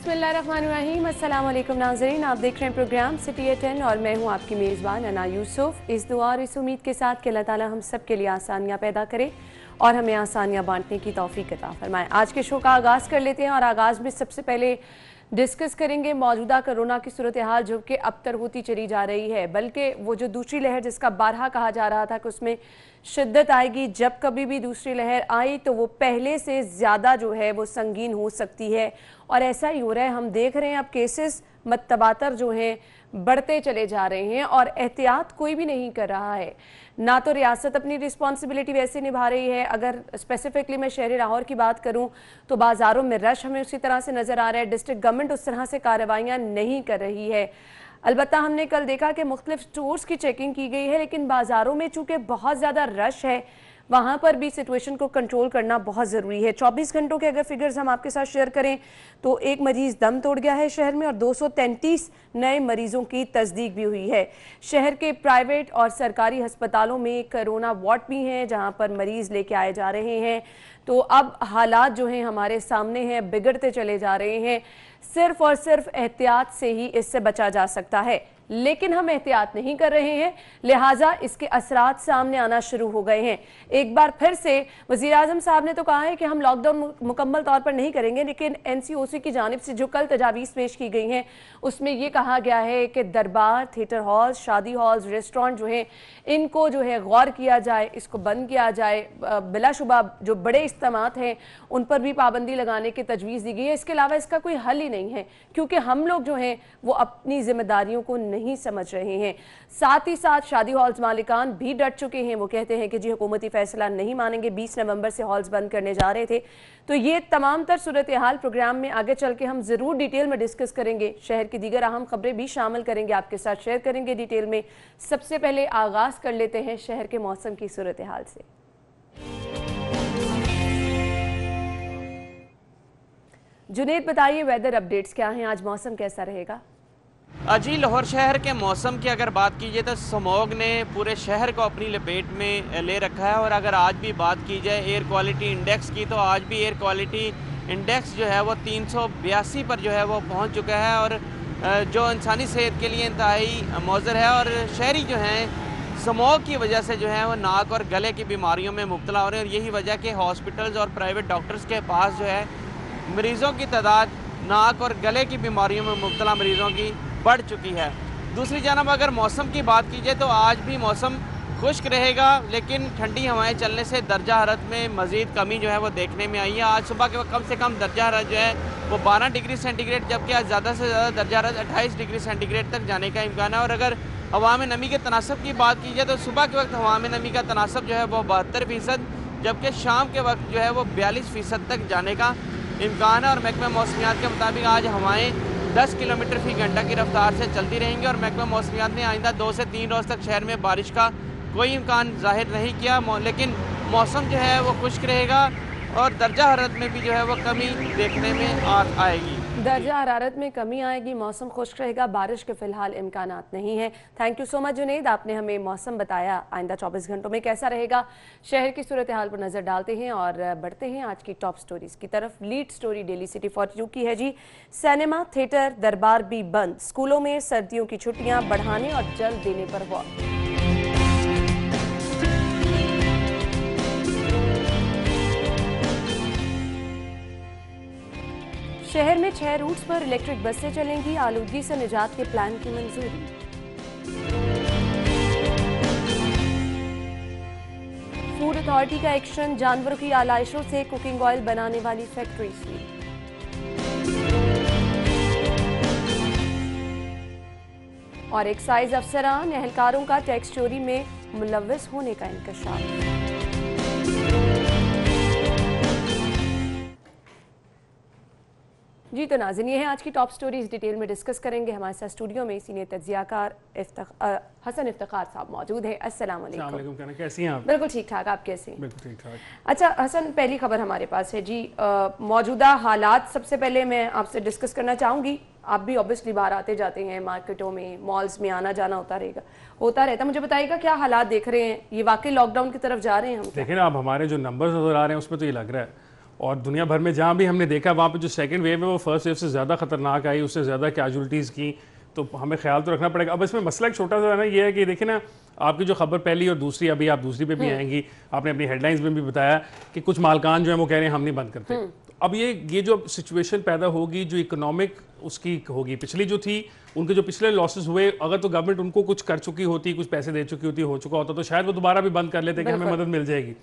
बिस्मिल्लाहिर्रहमानिर्रहीम। अस्सलाम वालेकुम नाज़रीन, आप देख रहे हैं प्रोग्राम सिटी एट 10 और मैं हूं आपकी मेज़बान अना यूसुफ। इस दुआ और इस उम्मीद के साथ कि अल्लाह ताला हम सब के लिए आसानियाँ पैदा करे और हमें आसानियाँ बांटने की तौफीक अता फरमाए। आज के शो का आगाज़ कर लेते हैं और आगाज़ में सबसे पहले डिस्कस करेंगे मौजूदा कोरोना की सूरत हाल जो कि अब तर होती चली जा रही है, बल्कि वो जो दूसरी लहर जिसका बारहा कहा जा रहा था कि उसमें शिद्दत आएगी, जब कभी भी दूसरी लहर आई तो वो पहले से ज़्यादा जो है वो संगीन हो सकती है और ऐसा ही हो रहा है। हम देख रहे हैं अब केसेस मतबातर जो हैं बढ़ते चले जा रहे हैं और एहतियात कोई भी नहीं कर रहा है। ना तो रियासत अपनी रिस्पॉन्सिबिलिटी वैसे निभा रही है। अगर स्पेसिफिकली मैं शहर लाहौर की बात करूं तो बाज़ारों में रश हमें उसी तरह से नज़र आ रहा है। डिस्ट्रिक्ट गवर्नमेंट उस तरह से कार्रवाइयाँ नहीं कर रही है। अलबत्ता हमने कल देखा कि मुख्तलिफ स्टोर्स की चेकिंग की गई है, लेकिन बाज़ारों में चूँकि बहुत ज़्यादा रश है वहाँ पर भी सिचुएशन को कंट्रोल करना बहुत ज़रूरी है। 24 घंटों के अगर फिगर्स हम आपके साथ शेयर करें तो एक मरीज़ दम तोड़ गया है शहर में और 233 नए मरीज़ों की तस्दीक भी हुई है। शहर के प्राइवेट और सरकारी अस्पतालों में कोरोना वार्ड भी हैं जहाँ पर मरीज़ लेके आए जा रहे हैं। तो अब हालात जो हैं हमारे सामने हैं, बिगड़ते चले जा रहे हैं। सिर्फ और सिर्फ एहतियात से ही इससे बचा जा सकता है, लेकिन हम एहतियात नहीं कर रहे हैं, लिहाजा इसके असरात सामने आना शुरू हो गए हैं। एक बार फिर से वज़ीर आज़म साहब ने तो कहा है कि हम लॉकडाउन मुकम्मल तौर पर नहीं करेंगे, लेकिन NCOC की जानिब से जो कल तजावीज़ पेश की गई हैं उसमें ये कहा गया है कि दरबार, थिएटर हॉल्स, शादी हॉल्स, रेस्टोरेंट जो हैं इनको जो है गौर किया जाए, इसको बंद किया जाए। बिलाशुबा जो बड़े इज्तिमात हैं उन पर भी पाबंदी लगाने की तजवीज़ दी गई है। इसके अलावा इसका कोई हल ही नहीं है, क्योंकि हम लोग जो हैं वो अपनी जिम्मेदारियों को नहीं समझ रहे हैं। साथ ही साथ शादी हॉल्स मालिकान भी डट चुके हैं। वो कहते हैं कि जी हुकूमती फैसला नहीं मानेंगे, 20 नवंबर से हॉल्स बंद करने जा रहे थे। तो ये तमाम तर सूरत हाल प्रोग्राम में आगे चल के हम ज़रूर डिटेल में डिस्कस करेंगे। शहर की दीगर अहम खबरें भी शामिल करेंगे, आपके साथ शेयर करेंगे डिटेल में। सबसे पहले आगाज़ कर लेते हैं शहर के मौसम की सूरत हाल से। जुनेद बताइए वेदर अपडेट्स क्या हैं, आज मौसम कैसा रहेगा? जी, लाहौर शहर के मौसम की अगर बात कीजिए तो स्मॉग ने पूरे शहर को अपनी लपेट में ले रखा है। और अगर आज भी बात की जाए एयर क्वालिटी इंडेक्स की तो आज भी एयर क्वालिटी इंडेक्स जो है वो 382 पर जो है वो पहुंच चुका है और जो इंसानी सेहत के लिए इंतहाई मौज़र है। और शहरी जो हैं स्मॉग की वजह से जो है वो नाक और गले की बीमारियों में मुब्तला हो रहे हैं और यही वजह कि हॉस्पिटल्स और प्राइवेट डॉक्टर्स के पास जो है मरीज़ों की तादाद नाक और गले की बीमारियों में मुब्तला मरीज़ों की बढ़ चुकी है। दूसरी जानब अगर मौसम की बात कीजिए तो आज भी मौसम खुश्क रहेगा, लेकिन ठंडी हवाएं चलने से दर्जा हरारत में मज़ीद कमी जो है वो देखने में आई है। आज सुबह के वक्त कम से कम दर्जा हरारत जो है वो 12 डिग्री सेंटीग्रेड, जबकि आज ज़्यादा से ज़्यादा दर्जा हरारत 28 डिग्री सेंटीग्रेड तक जाने का इम्कान है। और अगर हवा में नमी के तनासब की बात कीजिए तो सुबह के वक्त हवा में नमी का तनासब जो है वो 72%, जबकि शाम के वक्त जो है वो 42% तक जाने का इम्कान है। और महकमा मौसमियात के मुताबिक आज हवाएँ 10 किलोमीटर फी घंटा की रफ्तार से चलती रहेंगी और महकमा मौसमियात ने आइंदा 2 से 3 रोज़ तक शहर में बारिश का कोई इम्कान जाहिर नहीं किया, लेकिन मौसम जो है वो खुश्क रहेगा और दर्जा हरारत में भी जो है वो कमी देखने में आएगी। दर्जा हरारत में कमी आएगी, मौसम खुश्क रहेगा, बारिश के फिलहाल इम्कानात नहीं है। Thank you so much Junaid, आपने हमें मौसम बताया। आइंदा 24 घंटों में कैसा रहेगा शहर की सूरत हाल पर नज़र डालते हैं और बढ़ते हैं आज की टॉप स्टोरीज की तरफ। लीड स्टोरी डेली सिटी 42 की है जी। सिनेमा, थिएटर, दरबार भी बंद, स्कूलों में सर्दियों की छुट्टियां बढ़ाने और जल्द देने पर गौर। शहर में 6 रूट्स पर इलेक्ट्रिक बसें चलेंगी, आलूदगी से निजात के प्लान की मंजूरी। फूड अथॉरिटी का एक्शन, जानवरों की आलाइशों से कुकिंग ऑयल बनाने वाली फैक्ट्री सील। और एक्साइज अफसरान, एहलकारों का टैक्स चोरी में मुलव्वस होने का इंकशाफ। जी तो नाज़रीन, ये है आज की टॉप स्टोरीज, डिटेल में डिस्कस करेंगे। हमारे साथ स्टूडियो में सीनियर तज्जियाकार हसन इफ्तिखार साहब मौजूद है। अस्सलाम वालेकुम। कैसी हैं आप? बिल्कुल ठीक ठाक, आप कैसे हैं? बिल्कुल ठीक ठाक। अच्छा हसन, पहली खबर हमारे पास है जी, मौजूदा हालात सबसे पहले मैं आपसे डिस्कस करना चाहूँगी। आप भी ऑब्वियसली बाहर आते जाते हैं, मार्केटों में, मॉल्स में आना जाना होता रहता। मुझे बताइएगा क्या हालात देख रहे हैं, ये वाकई लॉकडाउन की तरफ जा रहे हैं हम? देखिए ना, अब हमारे जो नंबर्स नजर आ रहे हैं उसमें तो ये लग रहा है और दुनिया भर में जहाँ भी हमने देखा वहाँ पे जो सेकंड वेव है वो फर्स्ट वेव से ज़्यादा खतरनाक आई, उससे ज़्यादा कैजुअलिटीज़ की, तो हमें ख्याल तो रखना पड़ेगा। अब इसमें मसला एक छोटा सा है ना, ये है कि देखिए ना, आपकी जो खबर पहली और दूसरी, अभी आप दूसरी पे भी आएंगी, आपने अपनी हेडलाइंस में भी बताया कि कुछ मालकान जो है वो कह रहे हैं हम नहीं बंद करते। अब ये जो सिचुएशन पैदा होगी, जो इकोनॉमिक उसकी होगी, पिछली जो थी उनके जो पिछले लॉसेस हुए, अगर तो गवर्नमेंट उनको कुछ कर चुकी होती, कुछ पैसे दे चुकी होती, हो चुका होता, तो शायद वो दोबारा भी बंद कर लेते कि हमें मदद मिल जाएगी।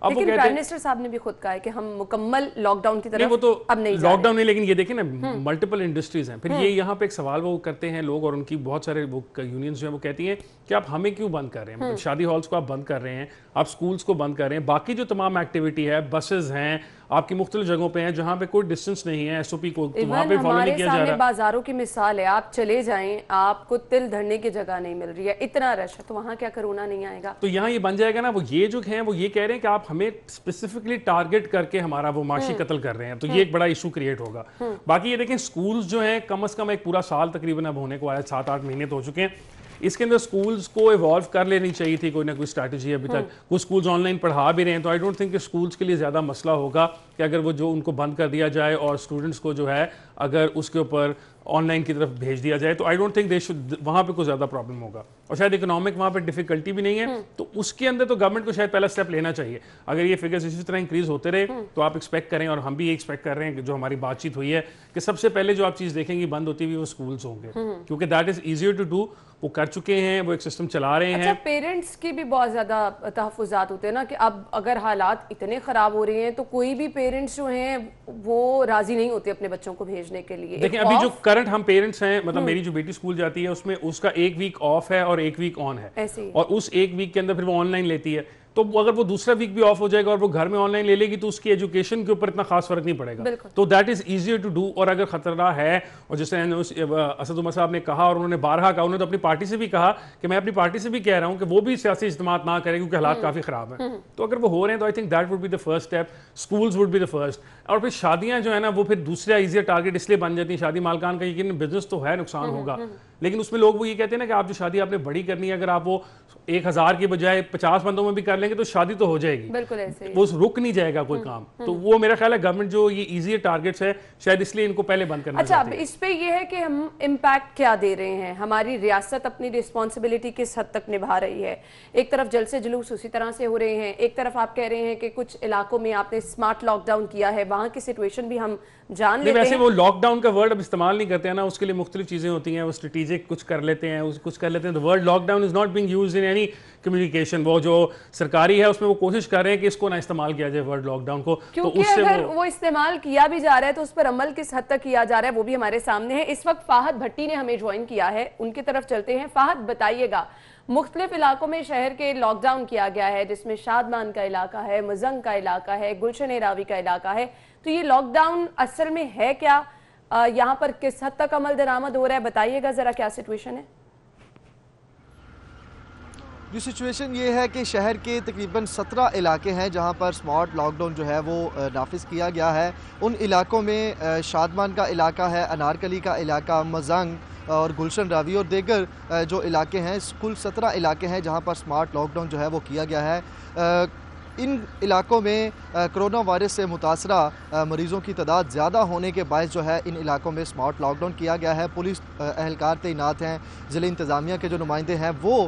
अब लेकिन प्राइम मिनिस्टर साहब ने भी खुद कहा है कि हम मुकम्मल लॉकडाउन की तरफ वो तो अब नहीं लॉकडाउन नहीं, लेकिन ये देखिए ना, मल्टीपल इंडस्ट्रीज हैं। फिर ये यहाँ पे एक सवाल वो करते हैं लोग, और उनकी बहुत सारे वो यूनियंस जो है वो कहती हैं कि आप हमें क्यों बंद कर रहे हैं, मतलब शादी हॉल्स को आप बंद कर रहे हैं, आप स्कूल्स को बंद कर रहे हैं, बाकी जो तमाम एक्टिविटी है, बसेज हैं आपकी मुख्तलिफ जगहों पे हैं जहाँ पे कोई डिस्टेंस नहीं है, SOP को तो वहाँ पे फॉलो नहीं किया जा रहा। बाजारों की मिसाल है, आप चले जाएं, आपको तिल धरने की जगह नहीं मिल रही है, इतना रश है, तो वहाँ क्या कोरोना नहीं आएगा? तो यहाँ ये बन जाएगा ना, वो ये जो है वो ये कह रहे हैं कि आप हमें स्पेसिफिकली टारगेट करके हमारा वो माशी कत्ल कर रहे हैं, तो ये एक बड़ा इशू क्रिएट होगा। बाकी ये देखें, स्कूल्स जो हैं कम से कम एक पूरा साल तकरीबन अब होने को आया, 7-8 महीने तो हो चुके हैं। इसके अंदर स्कूल्स को इवॉल्व कर लेनी चाहिए थी कोई ना कोई स्ट्रैटेजी। अभी तक कुछ स्कूल्स ऑनलाइन पढ़ा भी रहे हैं, तो आई डोंट थिंक कि स्कूल्स के लिए ज़्यादा मसला होगा कि अगर वो जो उनको बंद कर दिया जाए और स्टूडेंट्स को जो है अगर उसके ऊपर ऑनलाइन की तरफ भेज दिया जाए, तो I don't think they should, वहाँ पे कोई ज़्यादा प्रॉब्लम होगा। और शायद इकोनॉमिक वहाँ पे डिफिकल्टी भी नहीं है, तो उसके अंदर तो गवर्नमेंट को शायद पहला स्टेप लेना चाहिए। अगर ये फिगर्स इसी तरह इंक्रीज होते रहे तो आप एक्सपेक्ट करें, और हम भी एक्सपेक्ट कर रहे हैं कि जो हमारी बातचीत हुई है कि सबसे पहले जो आप चीज़ देखेंगे बंद होती हुई वो स्कूल्स होंगे, क्योंकि that is easier to do. वो कर चुके हैं, वो एक सिस्टम चला रहे हैं। पेरेंट्स की भी बहुत ज़्यादा तहफ़्फ़ुज़ात होते हैं ना कि अब अगर हालात इतने ख़राब हो रहे हैं तो कोई भी पेरेंट्स जो हैं वो राज़ी नहीं होते अपने बच्चों को भेजने के लिए। देखिए अभी जो करंट हम पेरेंट्स हैं, मतलब मेरी जो बेटी स्कूल जाती है उसमें उसका 1 वीक ऑफ है और 1 वीक ऑन है, और उस 1 वीक के अंदर फिर वो ऑनलाइन लेती है, तो अगर वो दूसरा वीक भी ऑफ हो जाएगा और वो घर में ऑनलाइन ले लेगी तो उसकी एजुकेशन के ऊपर इतना खास फर्क नहीं पड़ेगा। तो that is easier to do. और अगर खतरा है, और जैसे असद उमर साहब ने कहा और उन्होंने बारहा कहा, उन्होंने तो अपनी पार्टी से भी कहा कि मैं अपनी पार्टी से भी कह रहा हूं कि वो भी सियासी इज्तिमा ना करें क्योंकि हालात काफी खराब हैं। तो अगर वो हो रहे हैं तो I think that would be the first step, schools would be the first. और फिर शादियां जो है ना वो फिर दूसरा ईजियर टारगेट इसलिए बन जाती है, शादी मालकान का यकीन बिजनेस तो है, नुकसान होगा, लेकिन उसमें लोग वो ये कहते हैं ना कि आप जो शादी आपने बड़ी करनी है, अगर आप वो 1000 की बजाय 50 बंदों में भी कर लेंगे तो शादी तो हो जाएगी, बिल्कुल ऐसे वो रुक नहीं जाएगा कोई काम। तो वो मेरा ख्याल है गवर्नमेंट जो ये इजी टारगेट्स है शायद इसलिए इनको पहले बंद करना अच्छा, अब इस पे ये है कि हम इम्पैक्ट क्या दे रहे हैं, हमारी रियासत अपनी रिस्पॉन्सिबिलिटी किस हद तक निभा रही है। एक तरफ जल से जुलूस उसी तरह से हो रहे हैं, एक तरफ आप कह रहे हैं कि कुछ इलाकों में आपने स्मार्ट लॉकडाउन किया है, वहां की सिचुएशन भी हम जान लेते हैं। वैसे वो लॉकडाउन का वर्ड अब इस्तेमाल नहीं करते हैं ना, उसके लिए मुख्तलिफ चीजें होती हैं, वो स्ट्रेटेजिक कुछ कर लेते हैं, कुछ कर लेते हैं। The word lockdown is not being used in any communication. वो जो सरकारी है उसमें वो कोशिश कर रहे हैं कि इसको ना इस्तेमाल किया जाए वर्ड लॉकडाउन को, क्योंकि तो अगर वो इस्तेमाल किया भी जा रहा है तो उस पर अमल किस हद तक किया जा रहा है वो भी हमारे सामने है। इस वक्त फाहद भट्टी ने हमें ज्वाइन किया है, उनकी तरफ चलते हैं। फाहद, बताइएगा, मुख्तलिफ इलाकों में शहर के लॉकडाउन किया गया है, जिसमें शादमान का इलाका है, मजंग का इलाका है, गुलशन रावी का इलाका है, तो ये लॉकडाउन असल में है क्या, यहाँ पर किस हद तक अमल दरामद हो रहा है, बताइएगा जरा क्या सिचुएशन है। जो सिचुएशन ये है कि शहर के तकरीबन 17 इलाके हैं जहां पर स्मार्ट लॉकडाउन जो है वो नाफिज किया गया है। उन इलाकों में शादमान का इलाका है, अनारकली का इलाका, मजंग और गुलशन रावी और दीगर जो इलाके हैं, कुल 17 इलाके हैं जहां पर स्मार्ट लॉकडाउन जो है वो किया गया है। इन इलाकों में कोरोना वायरस से मुतासरा मरीज़ों की तादाद ज़्यादा होने के बायस जो है इन इलाकों में स्मार्ट लॉकडाउन किया गया है। पुलिस एहलकार तैनात हैं, ज़िला इंतज़ामिया के जो नुमाइंदे हैं वो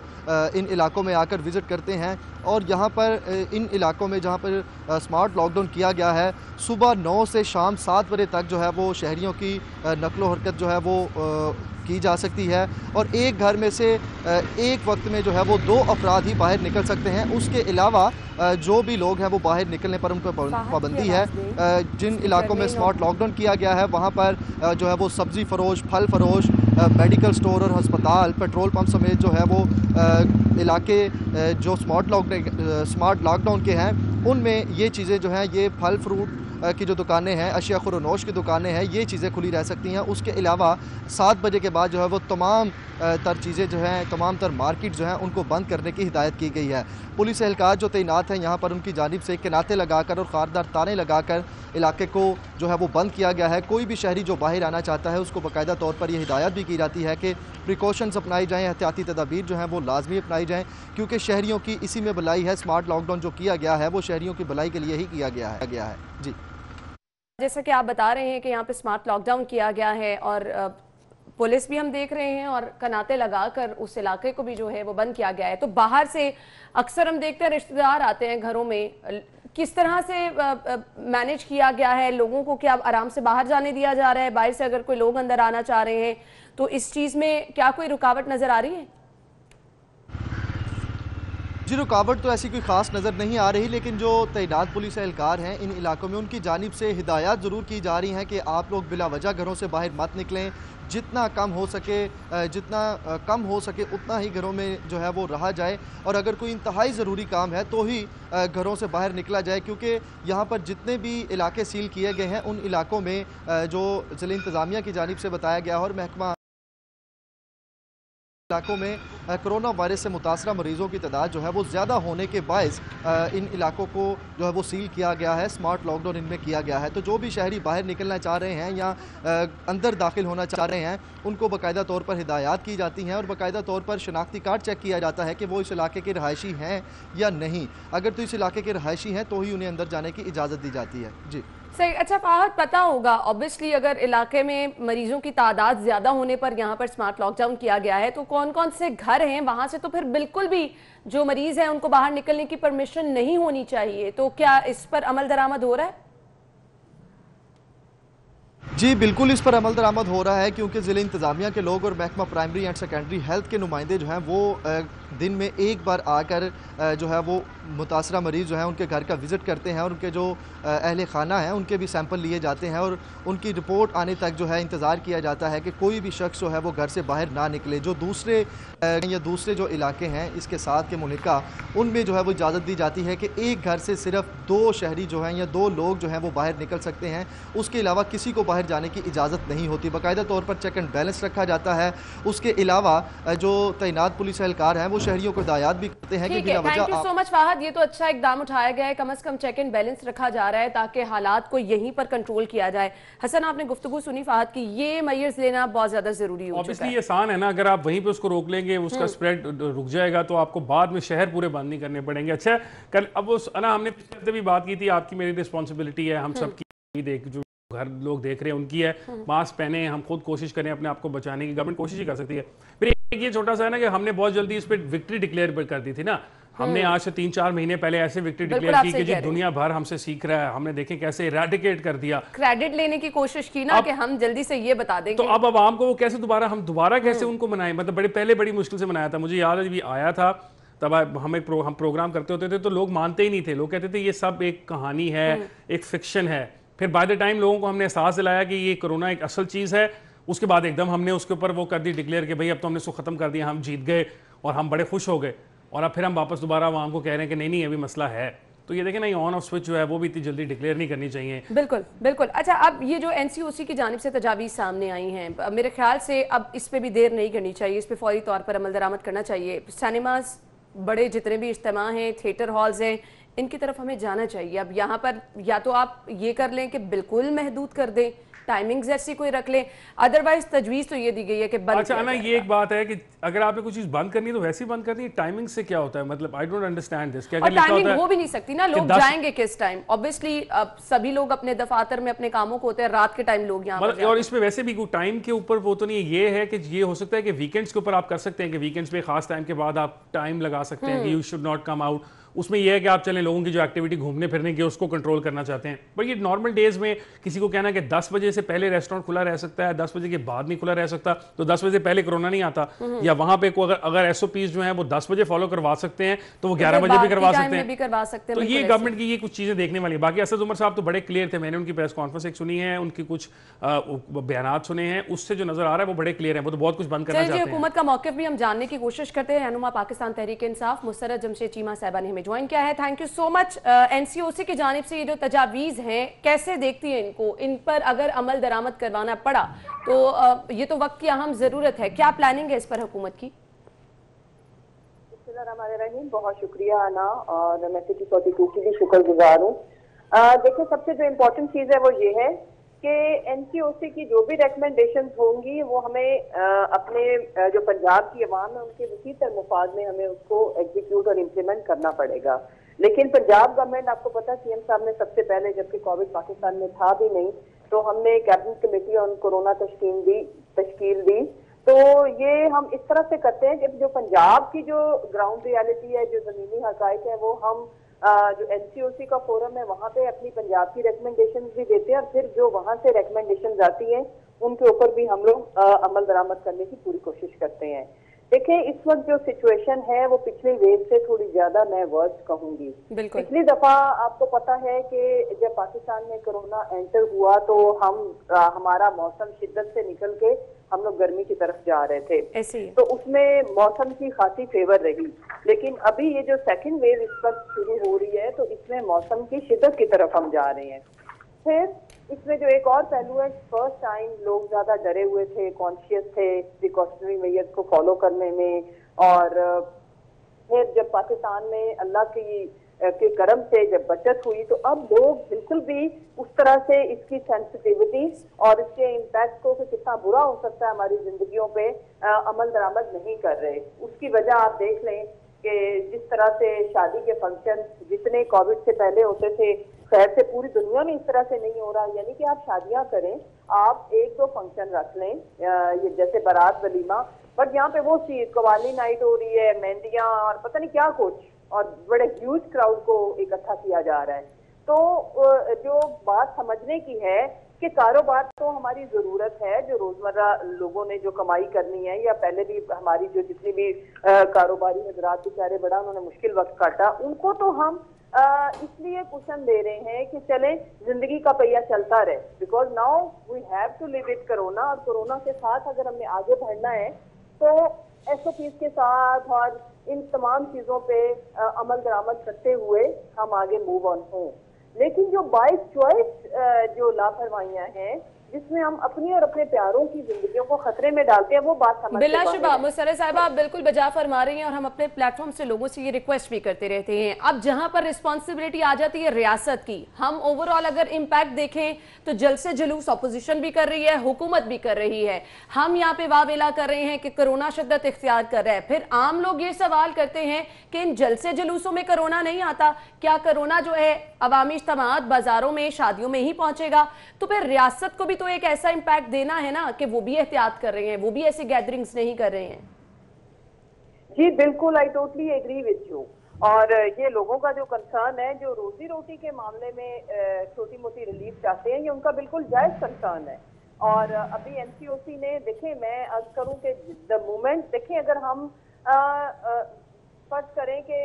इन इलाकों में आकर विज़िट करते हैं। और यहाँ पर इन इलाकों में जहाँ पर स्मार्ट लॉकडाउन किया गया है, सुबह 9 से शाम 7 बजे तक जो है वो शहरियों की नकलो हरकत जो है वो की जा सकती है। और एक घर में से एक वक्त में जो है वो 2 अफराद ही बाहर निकल सकते हैं। उसके अलावा जो भी लोग हैं वो बाहर निकलने पर उन पर पाबंदी है। जिन इलाकों में स्मार्ट लॉकडाउन किया गया है वहाँ पर जो है वो सब्ज़ी फरोश, फल फरोश, मेडिकल स्टोर और हस्पताल, पेट्रोल पंप समेत जो है वो इलाके जो स्मार्ट लॉकडाउन के हैं उनमें ये चीज़ें जो हैं, ये फल फ्रूट की जो दुकानें हैं, अशिया खुरोनोश की दुकानें हैं, ये चीज़ें खुली रह सकती हैं। उसके अलावा 7 बजे के बाद जो है वो तमाम तर चीज़ें जो हैं, तमाम तर मार्केट जो हैं उनको बंद करने की हिदायत की गई है। पुलिस एहलकार जो तैनात हैं यहाँ पर उनकी जानिब से किनाते लगाकर और खारदार ताने लगाकर इलाके को जो है वो बंद किया गया है। कोई भी शहरी जो बाहर आना चाहता है उसको बाकायदा तौर पर यह हिदायत भी की जाती है कि प्रिकॉशंस अपनाई जाएँ, एहतियाती तदाबीर जो हैं वो लाजमी अपनाई जाएँ, क्योंकि शहरियों की इसी में भलाई है। स्मार्ट लॉकडाउन जो किया गया है वो शहरियों की भलाई के लिए ही किया गया है। जी जैसा कि आप बता रहे हैं कि यहाँ पे स्मार्ट लॉकडाउन किया गया है और पुलिस भी हम देख रहे हैं और कनाते लगाकर उस इलाके को भी जो है वो बंद किया गया है, तो बाहर से अक्सर हम देखते हैं रिश्तेदार आते हैं घरों में, किस तरह से मैनेज किया गया है? लोगों को क्या आराम से बाहर जाने दिया जा रहा है? बाहर से अगर कोई लोग अंदर आना चाह रहे हैं तो इस चीज़ में क्या कोई रुकावट नज़र आ रही है? जी, रुकावट तो ऐसी कोई ख़ास नज़र नहीं आ रही, लेकिन जो तैनात पुलिस एहलकार हैं इन इलाकों में उनकी जानिब से हिदायत ज़रूर की जा रही हैं कि आप लोग बिला वजह घरों से बाहर मत निकलें, जितना कम हो सके उतना ही घरों में जो है वो रहा जाए, और अगर कोई इंतहाई ज़रूरी काम है तो ही घरों से बाहर निकला जाए, क्योंकि यहाँ पर जितने भी इलाके सील किए गए हैं उन इलाकों में जो ज़िला इंतज़ामिया की जानिब से बताया गया और महकमा इलाकों में कोरोना वायरस से मुतासरा मरीज़ों की तादाद जो है वो ज़्यादा होने के बायस इन इलाकों को जो है वो सील किया गया है, स्मार्ट लॉकडाउन इनमें किया गया है। तो जो भी शहरी बाहर निकलना चाह रहे हैं या अंदर दाखिल होना चाह रहे हैं उनको बाकायदा तौर पर हिदायत की जाती हैं और बाकायदा तौर पर शनाख्ती कार्ड चेक किया जाता है कि वो इस इलाके के रहायशी हैं या नहीं। अगर तो इस इलाके के रहायशी हैं तो ही उन्हें अंदर जाने की इजाज़त दी जाती है। जी सही। अच्छा फाहद, पता होगा ऑब्वियसली अगर इलाके में मरीजों की तादाद ज्यादा होने पर यहाँ पर स्मार्ट लॉकडाउन किया गया है तो कौन कौन से घर हैं वहां से तो फिर बिल्कुल भी जो मरीज हैं उनको बाहर निकलने की परमिशन नहीं होनी चाहिए, तो क्या इस पर अमल दरामद हो रहा है? जी बिल्कुल, इस पर अमल दरामद हो रहा है, क्योंकि ज़िला इंतज़ामिया के लोग और महकमा प्राइमरी एंड सेकेंडरी हेल्थ के नुमाइंदे जो हैं वो दिन में एक बार आकर जो है वो मुतासरा मरीज़ जो है उनके घर का विज़िट करते हैं और उनके जो अहले खाना हैं उनके भी सैंपल लिए जाते हैं और उनकी रिपोर्ट आने तक जो है इंतज़ार किया जाता है कि कोई भी शख्स जो है वो घर से बाहर ना निकले। जो दूसरे जो इलाके हैं इसके साथ के मुल्का उनमें जो है वो इजाज़त दी जाती है कि एक घर से सिर्फ 2 शहरी जो हैं या 2 लोग जो हैं वो बाहर निकल सकते हैं, उसके अलावा किसी को बाहर जाने की इजाज़त नहीं होती। बाकायदा तौर पर चेक एंड बैलेंस रखा जाता है। उसके अलावा जो तैनात पुलिस एहलकार हैं वो शहरियों को हिदायत भी करते हैं कि बिला वजह। Thank you so much Fahad, ये तो अच्छा इकदाम उठाया गया है, कम से कम चेक एंड बैलेंस रखा जा रहा है ताकि हालात को यहीं पर कंट्रोल किया जाए। हसन, आपने गुफ्तगू सुनी फाहद की, ये मेजर्स लेना बहुत ज्यादा जरूरी हो चुका है। ये आसान है ना, अगर आप वहीं पे उसको रोक लेंगे उसका स्प्रेड रुक जाएगा तो आपको बाद में शहर पूरे बंद नहीं करने पड़ेंगे। अच्छा कल अब उस ना हमने पिछले हफ्ते भी बात की थी, आपकी मेरी रिस्पॉन्सिबिलिटी है, हम सबकी जो घर लोग देख रहे हैं उनकी है, मास्क पहने, हम खुद कोशिश करें अपने आप को बचाने की, गवर्नमेंट कोशिश ही कर सकती है। फिर एक ये छोटा सा है ना कि हमने बहुत जल्दी इस पर विक्ट्री डिक्लेयर कर दी थी ना, हमने आज से 3-4 महीने पहले ऐसे विक्ट्री डिक्लेयर की कि जी दुनिया भर हमसे सीख रहा है, हमने देखें कैसे इरेडिकेट कर दिया, क्रेडिट लेने की कोशिश की ना कि हम जल्दी से ये बता देंगे। तो अब आवाम को वो कैसे दोबारा कैसे उनको मनाएं, मतलब बड़ी मुश्किल से मनाया था। मुझे याद है भी आया था तब हम प्रोग्राम करते होते थे तो लोग मानते ही नहीं थे, लोग कहते थे ये सब एक कहानी है, एक फिक्शन है। फिर बाय द टाइम लोगों को हमने एहसास दिलाया कि ये कोरोना एक असल चीज़ है, उसके बाद एकदम हमने उसके ऊपर वो कर दी डिक्लेयर कि भाई अब तो हमने इसको ख़त्म कर दिया, हम जीत गए और हम बड़े खुश हो गए, और अब फिर हम वापस दोबारा आवाम को कह रहे हैं कि नहीं अभी मसला है। तो ये देखें ना, ये ऑन ऑफ स्विच जो है वो भी इतनी जल्दी डिक्लेयर नहीं करनी चाहिए। बिल्कुल बिल्कुल। अच्छा, अब ये जो एनसीओसी की जानिब से तजावीज़ सामने आई हैं, मेरे ख्याल से अब इस पर भी देर नहीं करनी चाहिए, इस पर फौरी तौर पर अमल दरामद करना चाहिए। सिनेमाज बड़े जितने भी इज्तिमा हैं, थिएटर हॉल्स हैं, इनकी तरफ हमें जाना चाहिए। अब यहाँ पर या तो आप ये कर लें कि बिल्कुल महदूद कर दें, टाइमिंग्स ऐसी कोई रख लें, अदरवाइज तजवीज़ तो ये दी गई है कि बंद। अच्छा ना, ये एक बात है कि अगर आपने कुछ चीज़ बंद करनी है तो वैसे ही बंद करनी है, टाइमिंग से क्या होता है, मतलब आई डोंट अंडरस्टैंड दिस। और टाइमिंग हो भी नहीं सकती ना, लोग जाएंगे किस टाइम? ऑब्वियसली सभी लोग अपने दफातर में अपने कामों को होते हैं, रात के टाइम लोग यहाँ पर, और इसमें वैसे भी टाइम के ऊपर वो तो नहीं, ये है कि ये हो सकता है कि वीकेंड्स के ऊपर आप कर सकते हैं कि वीकेंड्स पे खास टाइम के बाद आप टाइम लगा सकते हैं कि you should not come out. उसमें यह है कि आप चलें लोगों की जो एक्टिविटी घूमने फिरने की उसको कंट्रोल करना चाहते हैं। पर ये नॉर्मल डेज में किसी को कहना कि 10 बजे से पहले रेस्टोरेंट खुला रह सकता है, 10 बजे के बाद नहीं खुला रह सकता, तो 10 बजे से पहले कोरोना नहीं आता, या वहां पे अगर एसओपीज जो है वो 10 बजे फॉलो करवा सकते हैं तो वो 11 बजे भी करवा सकते हैं। तो ये गवर्नमेंट की ये कुछ चीजें देखने वाली है। बाकी असद उमर साहब तो बड़े क्लियर थे, मैंने उनकी प्रेस कॉन्फ्रेंस एक सुनी है, उनकी कुछ बयान सुने हैं, उससे जो नजर आ रहा है वो बड़े क्लियर है, वो तो बहुत कुछ बंद करना चाहते हैं। हुकूमत का मौक़िफ़ भी हम जानने की कोशिश करते हैं। रहनुमा पाकिस्तान तहरीक इंसाफ मुसर्रत जमशेद चीमा साहिबा ने हमें ज्वाइन किया है। Thank you so much. NCOC की जानिब से ये जो तजावीज़ हैं कैसे देखती हैं इनको, इन पर अगर अमल दरामद करवाना पड़ा तो ये तो वक्त की अहम ज़रूरत है, क्या प्लानिंग है इस पर हुकूमत की? बहुत शुक्रिया आना, और मैं सिटी 42 की भी शुक्रगुजार हूँ। देखिए, सबसे जो इम्पोर्टेंट चीज़ है वो ये है कि एनसीओसी की जो भी रिकमेंडेशंस होंगी वो हमें अपने जो पंजाब की अवाम है उनके वसी तर मुफाद में हमें उसको एग्जीक्यूट और इम्प्लीमेंट करना पड़ेगा। लेकिन पंजाब गवर्नमेंट, आपको पता सीएम साहब ने सबसे पहले, जबकि कोविड पाकिस्तान में था भी नहीं, तो हमने कैबिनेट कमेटी ऑन कोरोना तश्कील दी। तो ये हम इस तरह से करते हैं कि जो पंजाब की जो ग्राउंड रियलिटी है, जो जमीनी हकायक है, वो हम जो एनसीओसी का फोरम है वहां पे अपनी पंजाब की रिकमेंडेशन भी देते हैं, और फिर जो वहां से रिकमेंडेशन आती हैं उनके ऊपर भी हम लोग अमल दरामद करने की पूरी कोशिश करते हैं। देखें, इस वक्त जो सिचुएशन है वो पिछली वेव से थोड़ी ज्यादा मैं वर्स कहूंगी। पिछली दफा आपको पता है कि जब पाकिस्तान में कोरोना एंटर हुआ तो हमारा मौसम शिद्दत से निकल के हम लोग गर्मी की तरफ जा रहे थे, तो उसमें मौसम की खासी फेवर रही। लेकिन अभी ये जो सेकंड वेव इस वक्त शुरू हो रही है तो इसमें मौसम की शिद्दत की तरफ हम जा रहे हैं। फिर इसमें जो एक और पहलू है, फर्स्ट टाइम लोग ज्यादा डरे हुए थे, कॉन्शियस थे प्रिकॉशनरी मेजर्स को फॉलो करने में, और फिर जब पाकिस्तान में अल्लाह के करम से जब बचत हुई तो अब लोग बिल्कुल भी उस तरह से इसकी सेंसिटिविटी और इसके इम्पैक्ट को कि कितना बुरा हो सकता है हमारी जिंदगियों पे अमल दरामद नहीं कर रहे। उसकी वजह आप देख लें कि जिस तरह से शादी के फंक्शन जितने कोविड से पहले होते थे, खैर से पूरी दुनिया में इस तरह से नहीं हो रहा। यानी कि आप शादियां करें, आप 1-2 फंक्शन रख लें, ये जैसे बारात वलीमा, बट यहाँ पे वो चीज कवाली नाइट हो रही है, मेहंदियां और पता नहीं क्या कुछ, और बड़े ह्यूज क्राउड को इकट्ठा किया जा रहा है। तो जो बात समझने की है कि कारोबार तो हमारी जरूरत है, जो रोजमर्रा लोगों ने जो कमाई करनी है, या पहले भी हमारी जो जितनी भी कारोबारी हजरात बेचारे बड़ा उन्होंने मुश्किल वक्त काटा, उनको तो हम इसलिए कुशन दे रहे हैं कि चले जिंदगी का पहिया चलता रहे, because now we have to live with corona. और कोरोना के साथ अगर हमने आगे बढ़ना है तो एसओपीज के साथ और इन तमाम चीजों पे अमल दरामद करते हुए हम आगे मूव ऑन हों। लेकिन जो बाय चॉइस जो लापरवाहियां हैं, जिसमें हम अपनी और अपने प्यारों की जिंदगियों को खतरे में डालते हैं, वो बात समझ बिलाशुबा मुसर्रह साहिबा आप बिल्कुल बजा फरमा रही हैं, और हम अपने प्लेटफॉर्म से लोगों से ये रिक्वेस्ट भी करते रहते हैं। अब जहां पर रिस्पॉन्सिबिलिटी आ जाती है रियासत की, हम ओवरऑल अगर इम्पैक्ट देखें तो जल से जुलूस अपोजिशन भी कर रही है, हुकूमत भी कर रही है, हम यहाँ पे वावेला कर रहे हैं कि कोरोना शिद्दत इख्तियार कर रहा है। फिर आम लोग ये सवाल करते हैं कि इन जल से जुलूसों में कोरोना नहीं आता, क्या कोरोना जो है अवामी इज्तिमात, बाजारों में, शादियों में ही पहुंचेगा? तो फिर रियासत को भी तो एक ऐसा इम्पैक्ट देना है ना कि वो भी एहतियात कर रहे हैं, वो भी ऐसी गैदरिंग्स नहीं कर रहे हैं। जी बिल्कुल, I totally agree with you. और ये लोगों का जो कंसर्न है, जो रोजी रोटी के मामले में छोटी मोटी रिलीफ चाहते हैं, ये उनका बिल्कुल जायज कंसर्न है। और अभी एनसीओसी ने, देखें मैं अर्ज करूं कि द मोमेंट, देखें अगर हम फर्ज करें कि